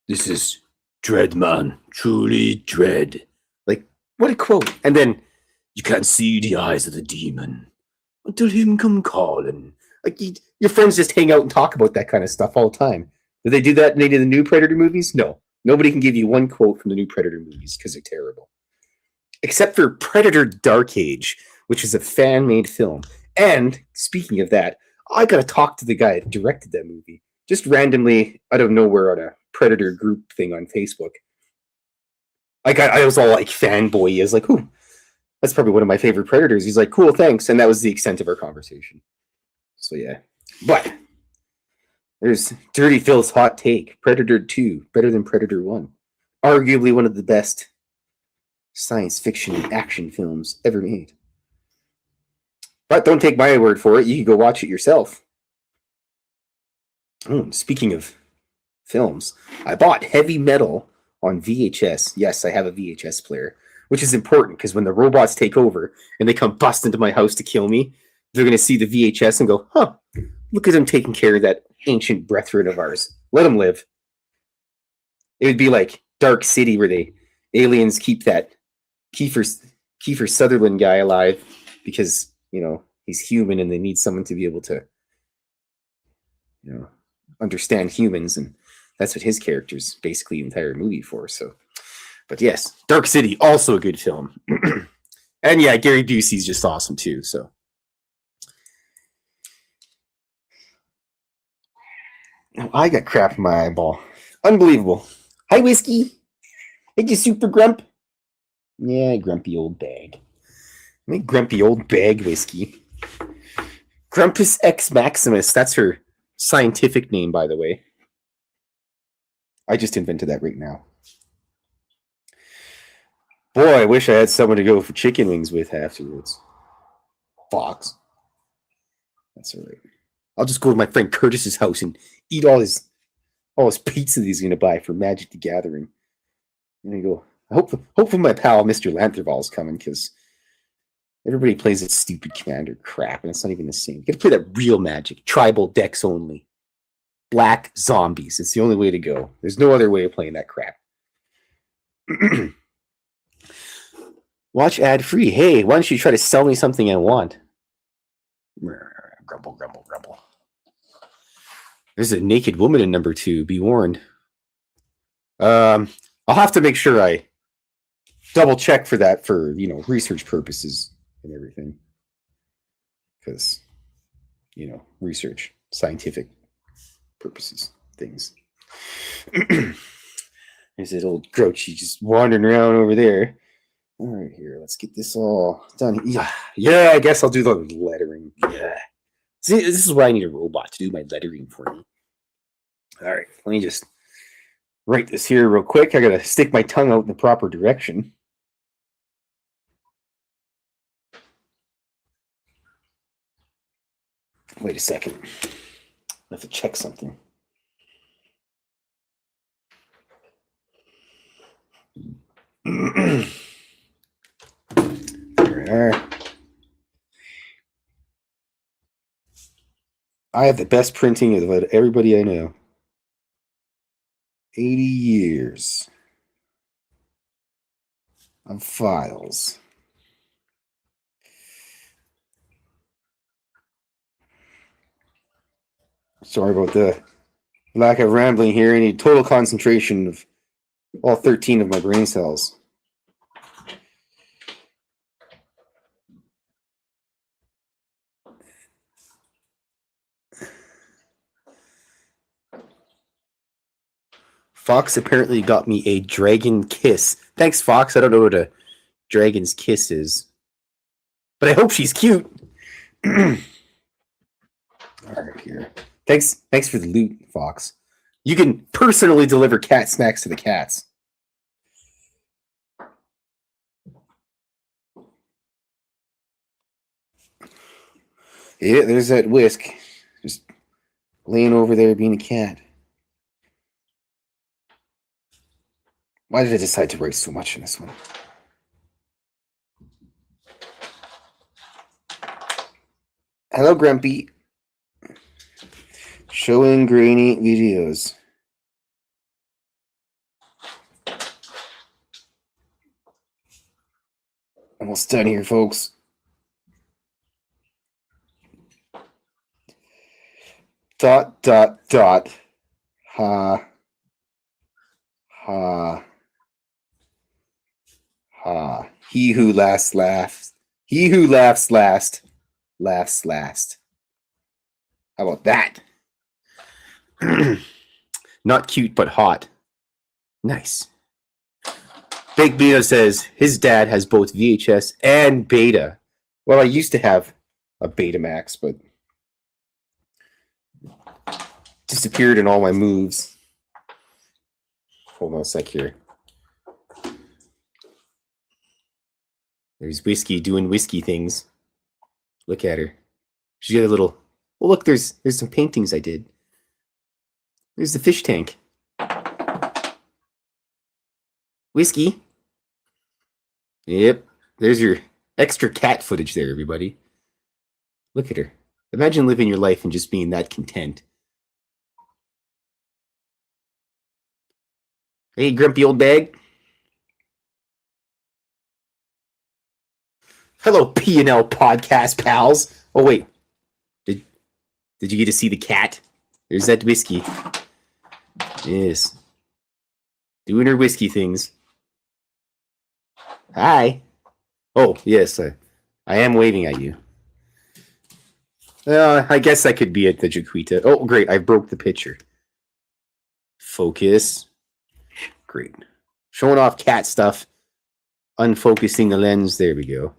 S2: this is Dread Man, truly dread. Like, what a quote. And then, you can't see the eyes of the demon until him come calling. Like, your friends just hang out and talk about that kind of stuff all the time. Did they do that in any of the new Predator movies? No. Nobody can give you one quote from the new Predator movies because they're terrible. Except for Predator Dark Age, which is a fan-made film. And, speaking of that, I gotta talk to the guy that directed that movie. Just randomly, out of nowhere, on a Predator group thing on Facebook. I was all like fanboy. I was like, ooh, that's probably one of my favorite Predators. He's like, cool, thanks. And that was the extent of our conversation. So yeah. But there's Dirty Phil's hot take. Predator 2, better than Predator 1. Arguably one of the best science fiction action films ever made. But don't take my word for it. You can go watch it yourself. Speaking of films, I bought Heavy Metal on VHS. Yes, I have a VHS player, which is important because when the robots take over and they come bust into my house to kill me, they're going to see the VHS and go, huh, look at them taking care of that ancient brethren of ours. Let them live. It would be like Dark City where the aliens keep that Kiefer Sutherland guy alive because, he's human and they need someone to be able to, understand humans. And that's what his character's basically the entire movie for. So, but yes, Dark City, also a good film. And yeah, Gary Busey's just awesome too. So. Oh, I got crap in my eyeball. Unbelievable. Hi, Whiskey. Hey, you super grump? Yeah, grumpy old bag. Hey, grumpy old bag, Whiskey. Grumpus X Maximus. That's her scientific name, by the way. I just invented that right now. Boy, I wish I had someone to go for chicken wings with afterwards. Fox. That's all right. I'll just go to my friend Curtis's house and eat all his pizza that he's going to buy for Magic the Gathering. And I go, hopefully my pal Mr. Lantherval's coming because everybody plays that stupid Commander crap and it's not even the same. You got to play that real Magic, tribal decks only. black zombies. It's the only way to go. There's no other way of playing that crap. Watch ad free. Hey, why don't you try to sell me something I want? Grumble, grumble, grumble. There's a naked woman in number 2. Be warned. I'll have to make sure I double check for that for, research purposes and everything. Because, research, scientific purposes, things. There's that old grouchy just wandering around over there. All right, here, let's get this all done. Yeah, I guess I'll do the lettering. Yeah. See, this is why I need a robot to do my lettering for me. All right, let me just write this here real quick. I got to stick my tongue out in the proper direction. Wait a second. I have to check something. All right. I have the best printing of everybody I know. 80 years of files. Sorry about the lack of rambling here. I need total concentration of all 13 of my brain cells. Fox apparently got me a dragon kiss. Thanks, Fox. I don't know what a dragon's kiss is, but I hope she's cute. All right, here. Thanks for the loot, Fox. You can personally deliver cat snacks to the cats. Yeah, there's that Whisk. Just laying over there being a cat. Why did I decide to write so much in this one? Hello, Grumpy. Showing grainy videos. Almost done here, folks. Dot, dot, dot. Ha. Ha. Ha. He who laughs last. He who laughs last laughs last. How about that? Not cute, but hot. Nice. Big Beta says his dad has both VHS and Beta. Well, I used to have a Betamax, but disappeared in all my moves. Hold on a sec here. There's Whiskey doing whiskey things. Look at her. She's got a little... Well, look, there's some paintings I did. There's the fish tank. Whiskey. Yep. There's your extra cat footage there, everybody. Look at her. Imagine living your life and just being that content. Hey, grumpy old bag. Hello, P&L podcast pals. Oh, wait. Did you get to see the cat? There's that Whiskey. Yes. Doing her whiskey things. Hi. Oh, yes. I am waving at you. I guess I could be at the Jaquita. Oh, great. I broke the picture. Focus. Great. Showing off cat stuff. Unfocusing the lens. There we go.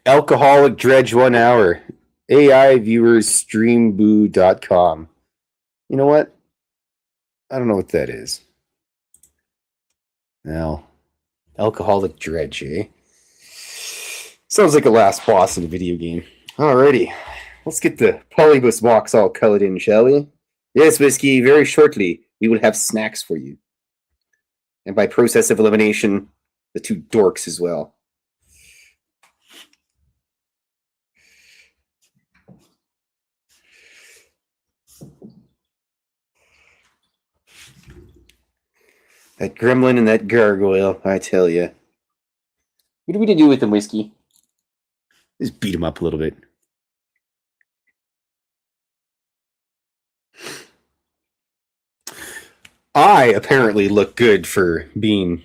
S2: Alcoholic Dredge 1 hour. AI viewers streamboo.com. You know what? I don't know what that is. Now, Alcoholic Dredge, eh? Sounds like a last boss in a video game. Alrighty. Let's get the polybus box all colored in, shall we? Yes, Whiskey, very shortly we will have snacks for you. And by process of elimination, the two dorks as well. That gremlin and that gargoyle, I tell you. What do we do with them, Whiskey? Just beat him up a little bit. I apparently look good for being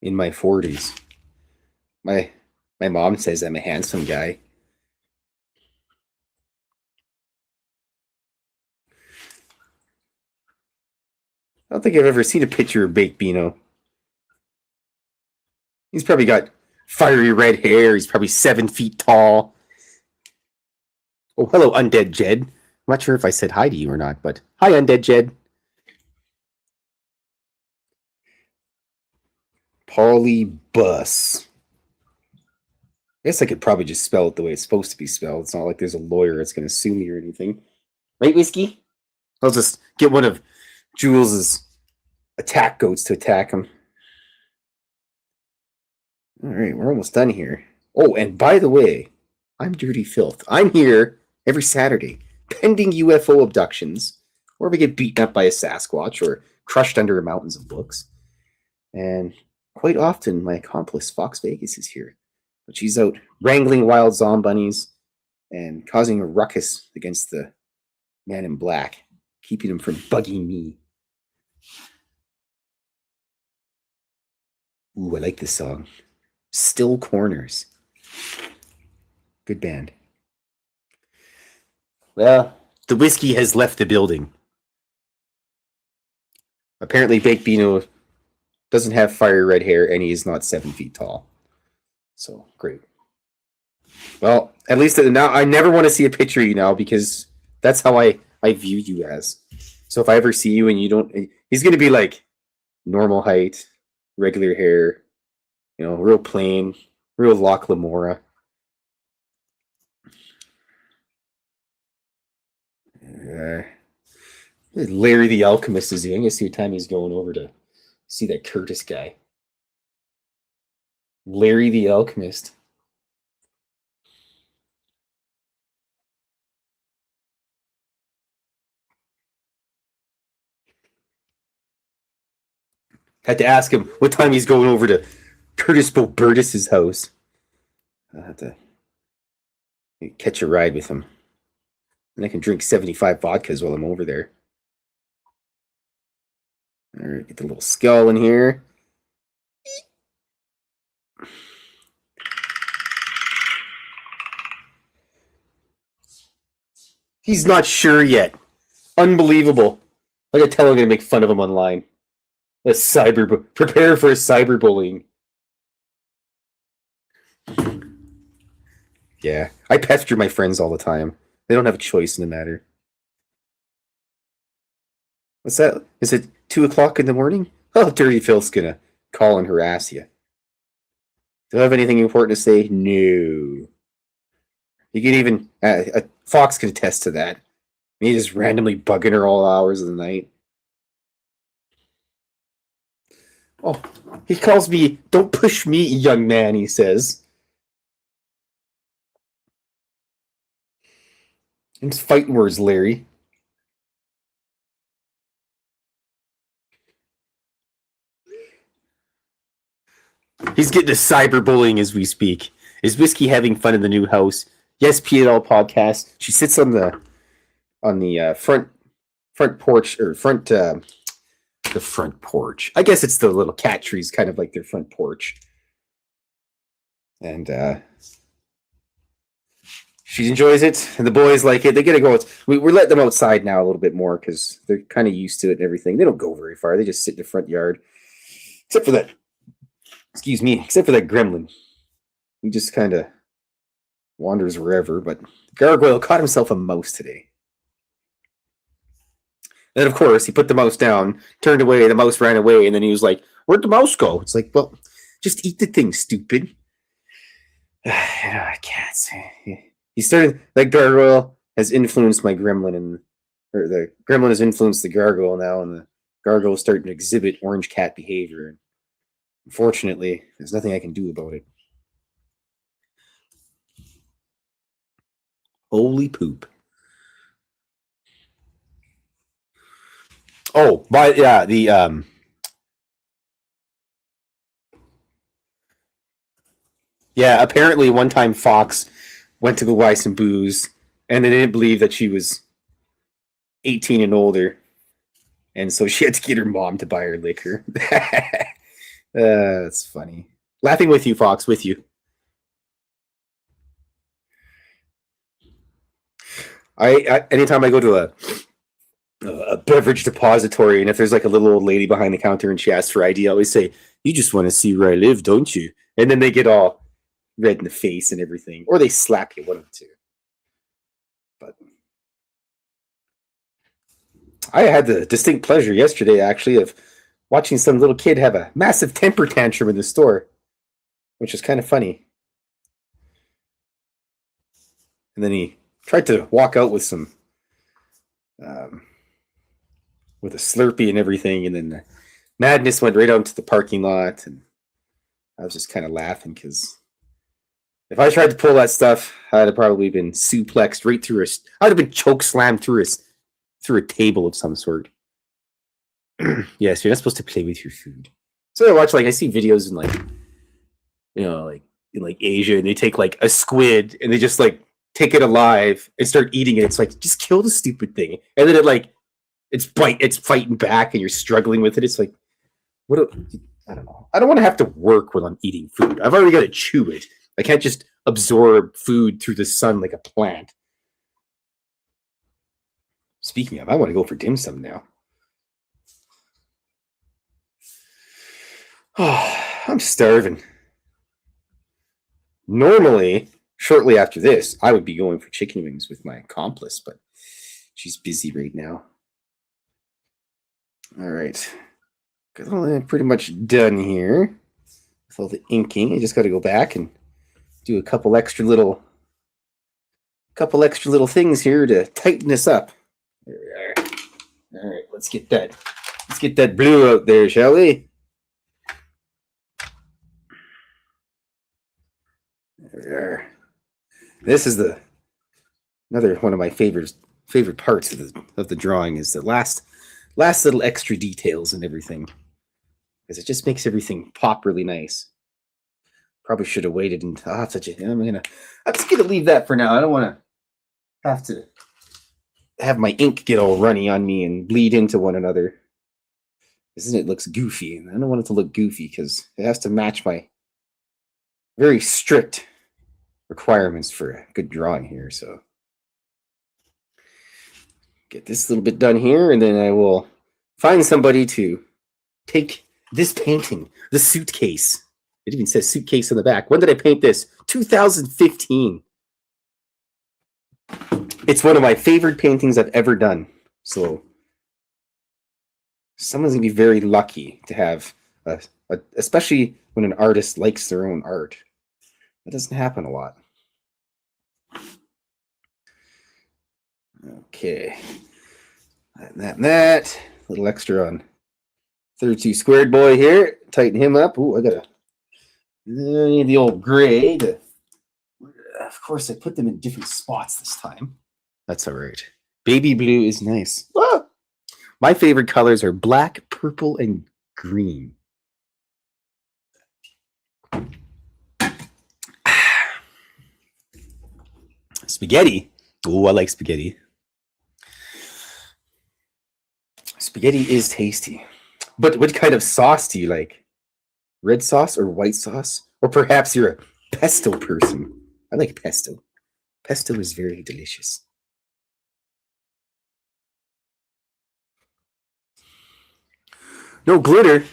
S2: in my 40s. My mom says I'm a handsome guy. I don't think I've ever seen a picture of Baked Beano. He's probably got fiery red hair. He's probably 7 feet tall. Oh, hello, Undead Jed. I'm not sure if I said hi to you or not, but hi, Undead Jed. Polybus. I guess I could probably just spell it the way it's supposed to be spelled. It's not like there's a lawyer that's going to sue me or anything. Right, Whiskey? I'll just get one of Jules's attack goats to attack him. All right, we're almost done here. Oh, and by the way, I'm Dirty Filth. I'm here every Saturday, pending UFO abductions, or if we get beaten up by a Sasquatch or crushed under mountains of books. And quite often, my accomplice, Fox Vegas, is here. But she's out wrangling wild Zombunnies and causing a ruckus against the man in black, keeping him from bugging me. Ooh, I like this song. Still Corners. Good band. Well, the whiskey has left the building. Apparently, Baked Beano doesn't have fiery red hair, and he is not 7 feet tall. So, great. Well, at least now I never want to see a picture of you now, because that's how I view you as. So if I ever see you and you don't... He's going to be like normal height, regular hair, real plain, real Loch Lamora. Larry the Alchemist is here. I'm going to see what time he's going over to see that Curtis guy. Larry the Alchemist. Had to ask him what time he's going over to Curtis Bobertus's house. I'll have to catch a ride with him. And I can drink 75 vodkas while I'm over there. All right, get the little skull in here. He's not sure yet. Unbelievable. I gotta tell him I'm gonna make fun of him online. Prepare for a cyberbullying. Yeah, I pester my friends all the time. They don't have a choice in the matter. What's that? Is it 2 o'clock in the morning? Oh, Dirty Phil's gonna call and harass you. Do I have anything important to say? No. You can even... Fox can attest to that. Me just randomly bugging her all hours of the night. Oh, he calls me, "Don't push me, young man," he says. It's fighting words, Larry. He's getting to cyberbullying as we speak. Is Whiskey having fun in the new house? Yes, P et al. Podcast. She sits on the front porch or the front porch. I guess it's the little cat trees, kind of like their front porch. And she enjoys it, and the boys like it. They get to go. We're letting them outside now a little bit more because they're kind of used to it and everything. They don't go very far. They just sit in the front yard, except for that. Excuse me, except for that gremlin. He just kind of wanders wherever. But Gargoyle caught himself a mouse today. And of course, he put the mouse down, turned away, the mouse ran away, and then he was like, "Where'd the mouse go?" It's like, well, just eat the thing, stupid. I can't say. He started, that gargoyle has influenced my gremlin, or the gremlin has influenced the gargoyle now, and the gargoyle is starting to exhibit orange cat behavior. And unfortunately, there's nothing I can do about it. Holy poop. Oh, but yeah, Yeah, apparently one time Fox went to go buy some booze, and they didn't believe that she was 18 and older, and so she had to get her mom to buy her liquor. That's funny. Laughing with you, Fox, with you. I anytime I go to a beverage depository, and if there's like a little old lady behind the counter and she asks for ID, I always say, "You just want to see where I live, don't you?" And then they get all red in the face and everything, or they slap you, one of the two. But I had the distinct pleasure yesterday, actually, of watching some little kid have a massive temper tantrum in the store, which was kind of funny. And then he tried to walk out with some, with a Slurpee and everything, and then the madness went right out into the parking lot, and I was just kind of laughing because if I tried to pull that stuff, I'd have probably been suplexed right through I'd have been choke slammed through a table of some sort. Yes, you're not supposed to play with your food. So I see videos in like in Asia, and they take like a squid and they just like take it alive and start eating it. It's like, just kill the stupid thing, and then it's fighting back, and you're struggling with it. It's like, I don't know. I don't want to have to work when I'm eating food. I've already got to chew it. I can't just absorb food through the sun like a plant. Speaking of, I want to go for dim sum now. Oh, I'm starving. Normally, shortly after this, I would be going for chicken wings with my accomplice, but she's busy right now. All right. I'm pretty much done here with all the inking. I just got to go back and do a couple extra little things here to tighten this up. There we are. All right, let's get that blue out there, shall we? There we are. This is another one of my favorite parts of the drawing is the last little extra details and everything, because it just makes everything pop really nice. Probably should have waited and I'm just gonna leave that for now. I don't want to have to have my ink get all runny on me and bleed into one another. Isn't it looks goofy, and I don't want it to look goofy because it has to match my very strict requirements for a good drawing here. So get this little bit done here, and then I will find somebody to take this painting, the suitcase. It even says suitcase on the back. When did I paint this? 2015. It's one of my favorite paintings I've ever done. So someone's gonna be very lucky to have, especially when an artist likes their own art. That doesn't happen a lot. Okay. That. A little extra on 32 squared boy here. Tighten him up. Ooh, I need the old gray. Of course, I put them in different spots this time. That's all right. Baby blue is nice. Ah! My favorite colors are black, purple, and green. Spaghetti. Oh, I like spaghetti. Spaghetti is tasty. But what kind of sauce do you like? Red sauce or white sauce? Or perhaps you're a pesto person. I like pesto. Pesto is very delicious. No glitter.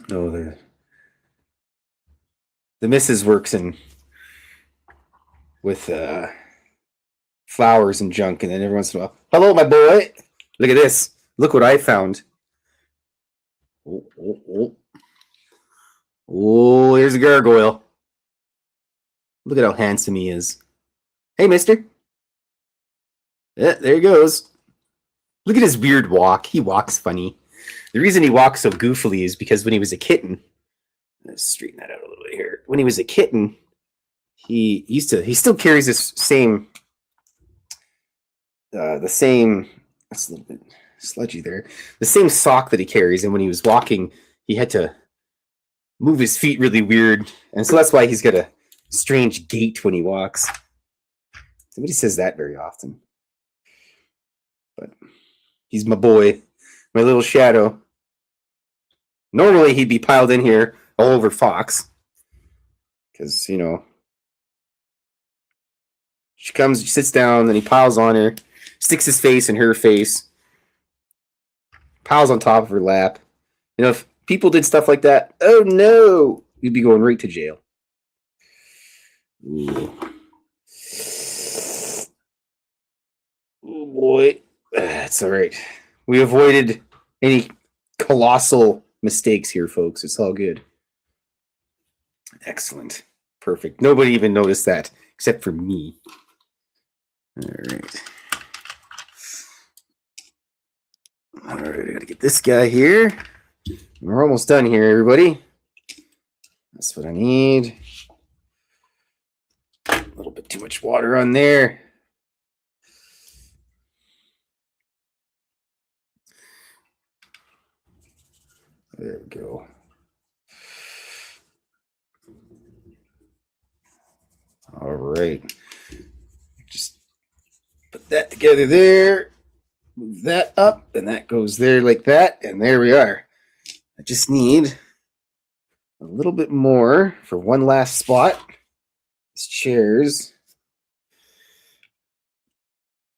S2: No, the missus works with flowers and junk, and then every once in a while, hello, my boy. Look at this. Look what I found. Oh, here's a gargoyle. Look at how handsome he is. Hey, mister. Yeah, there he goes. Look at his weird walk. He walks funny. The reason he walks so goofily is because when he was a kitten, let's straighten that out a little bit here. When he was a kitten, he still carries this same, that's a little bit sludgy there, the same sock that he carries. And when he was walking, he had to move his feet really weird. And so that's why he's got a strange gait when he walks. Somebody says that very often. But he's my boy, my little shadow. Normally he'd be piled in here all over Fox. Because, you know, she comes, she sits down, then he piles on her, sticks his face in her face, piles on top of her lap. You know, if people did stuff like that, oh no, you'd be going right to jail. Ooh. Oh boy, that's all right. We avoided any colossal mistakes here, folks. It's all good. Excellent. Perfect. Nobody even noticed that except for me. All right. All right, I gotta get this guy here. We're almost done here, everybody. That's what I need. A little bit too much water on there. There we go. All right. Just put that together there. Move that up, and that goes there like that, and there we are. I just need a little bit more for one last spot. These chairs.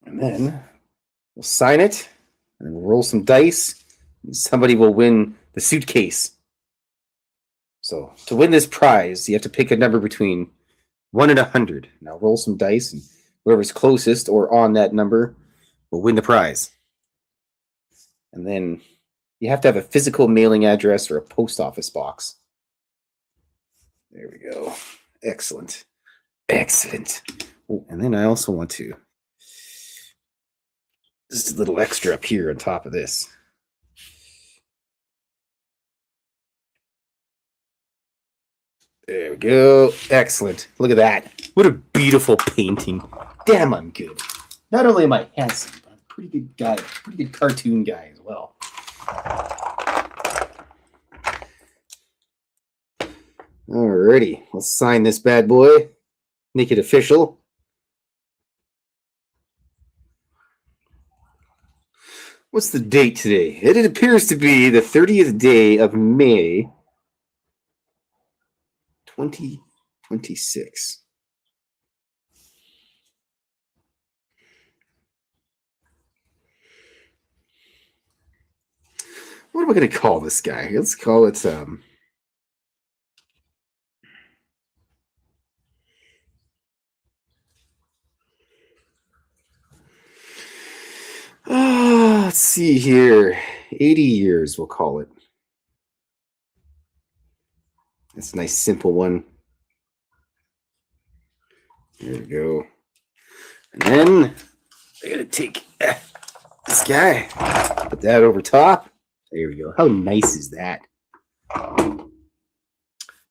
S2: And then we'll sign it, and we'll roll some dice, and somebody will win the suitcase. So to win this prize, you have to pick a number between 1 and 100. Now roll some dice, and whoever's closest or on that number will win the prize. And then you have to have a physical mailing address or a post office box. There we go. Excellent. Excellent. Oh, and then I also want to just a little extra up here on top of this. There we go. Excellent. Look at that. What a beautiful painting. Damn, I'm good. Not only am I handsome, but I'm a pretty good guy. Pretty good cartoon guy as well. Alrighty. Let's sign this bad boy. Make it official. What's the date today? It appears to be the 30th day of May, 2026. What am I going to call this guy? Let's call it let's see here. 80 years, we'll call it. That's a nice, simple one. There we go. And then I gotta take this guy, put that over top. There we go. How nice is that?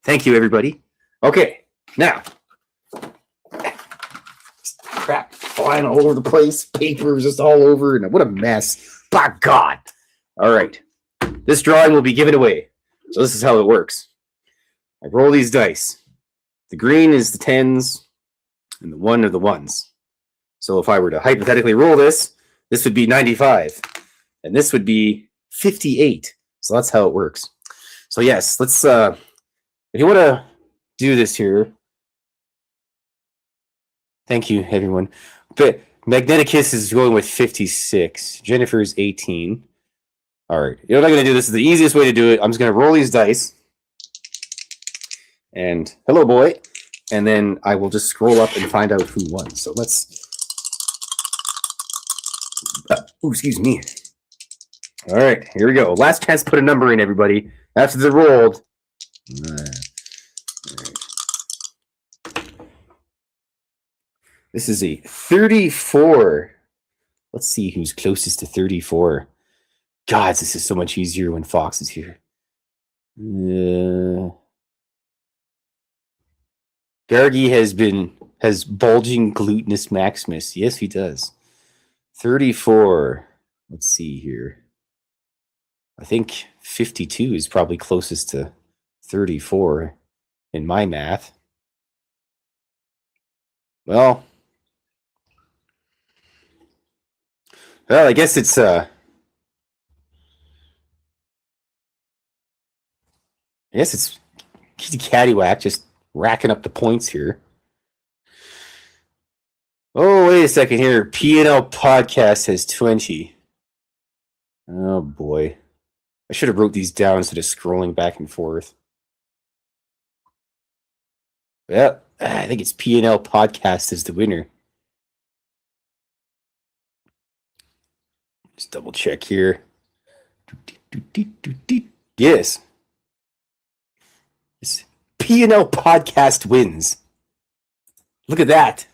S2: Thank you, everybody. Okay, now. Crap flying all over the place. Papers just all over. And what a mess. By God. All right. This drawing will be given away. So this is how it works. I roll these dice. The green is the 10s, and the 1 are the 1s. So if I were to hypothetically roll this, this would be 95. And this would be 58. So that's how it works. So yes, let's if you want to do this here. Thank you, everyone. But Magneticus is going with 56. Jennifer's 18. All right. You know what I'm going to do? This is the easiest way to do it. I'm just going to roll these dice. And hello, boy. And then I will just scroll up and find out who won. So let's... excuse me. All right. Here we go. Last chance to put a number in, everybody. After they're rolled. All right. This is a 34. Let's see who's closest to 34. God, this is so much easier when Fox is here. Gargi has bulging gluteus maximus. Yes, he does. 34. Let's see here. I think 52 is probably closest to 34 in my math. Well, I guess it's Kitty Caddywhack just racking up the points here. Oh, wait a second here. P&L Podcast has 20. Oh, boy. I should have wrote these down instead of scrolling back and forth. Well, I think it's P&L Podcast is the winner. Just double check here. Yes. P&L Podcast wins. Look at that.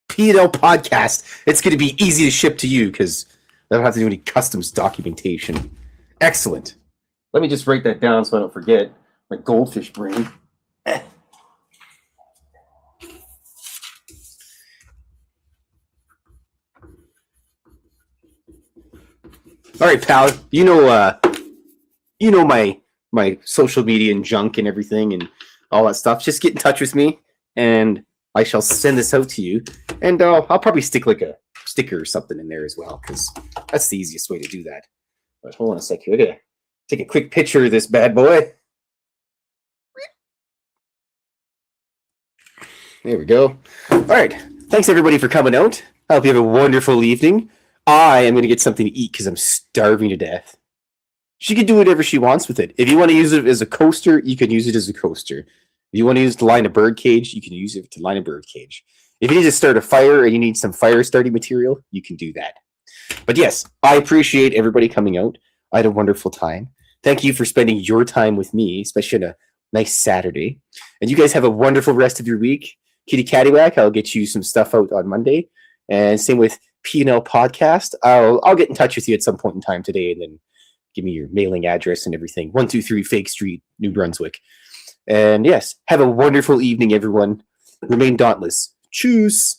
S2: P&L Podcast. It's going to be easy to ship to you because I don't have to do any customs documentation. Excellent. Let me just write that down so I don't forget. My goldfish brain. All right, pal. You know my social media and junk and everything and all that stuff. Just get in touch with me, and I shall send this out to you. And I'll probably stick like a sticker or something in there as well, because that's the easiest way to do that. But hold on a sec here. I gotta take a quick picture of this bad boy. There we go. All right. Thanks, everybody, for coming out. I hope you have a wonderful evening. I am going to get something to eat because I'm starving to death. She can do whatever she wants with it. If you want to use it as a coaster, you can use it as a coaster. If you want to use it to line a bird cage, you can use it to line a bird cage. If you need to start a fire and you need some fire starting material, you can do that. But yes, I appreciate everybody coming out. I had a wonderful time. Thank you for spending your time with me, especially on a nice Saturday. And you guys have a wonderful rest of your week. Kitty Caddywhack, I'll get you some stuff out on Monday. And same with P&L Podcast. I'll get in touch with you at some point in time today, and then give me your mailing address and everything. 123 Fake Street, New Brunswick. And yes, have a wonderful evening, everyone. Remain dauntless. Tschüss.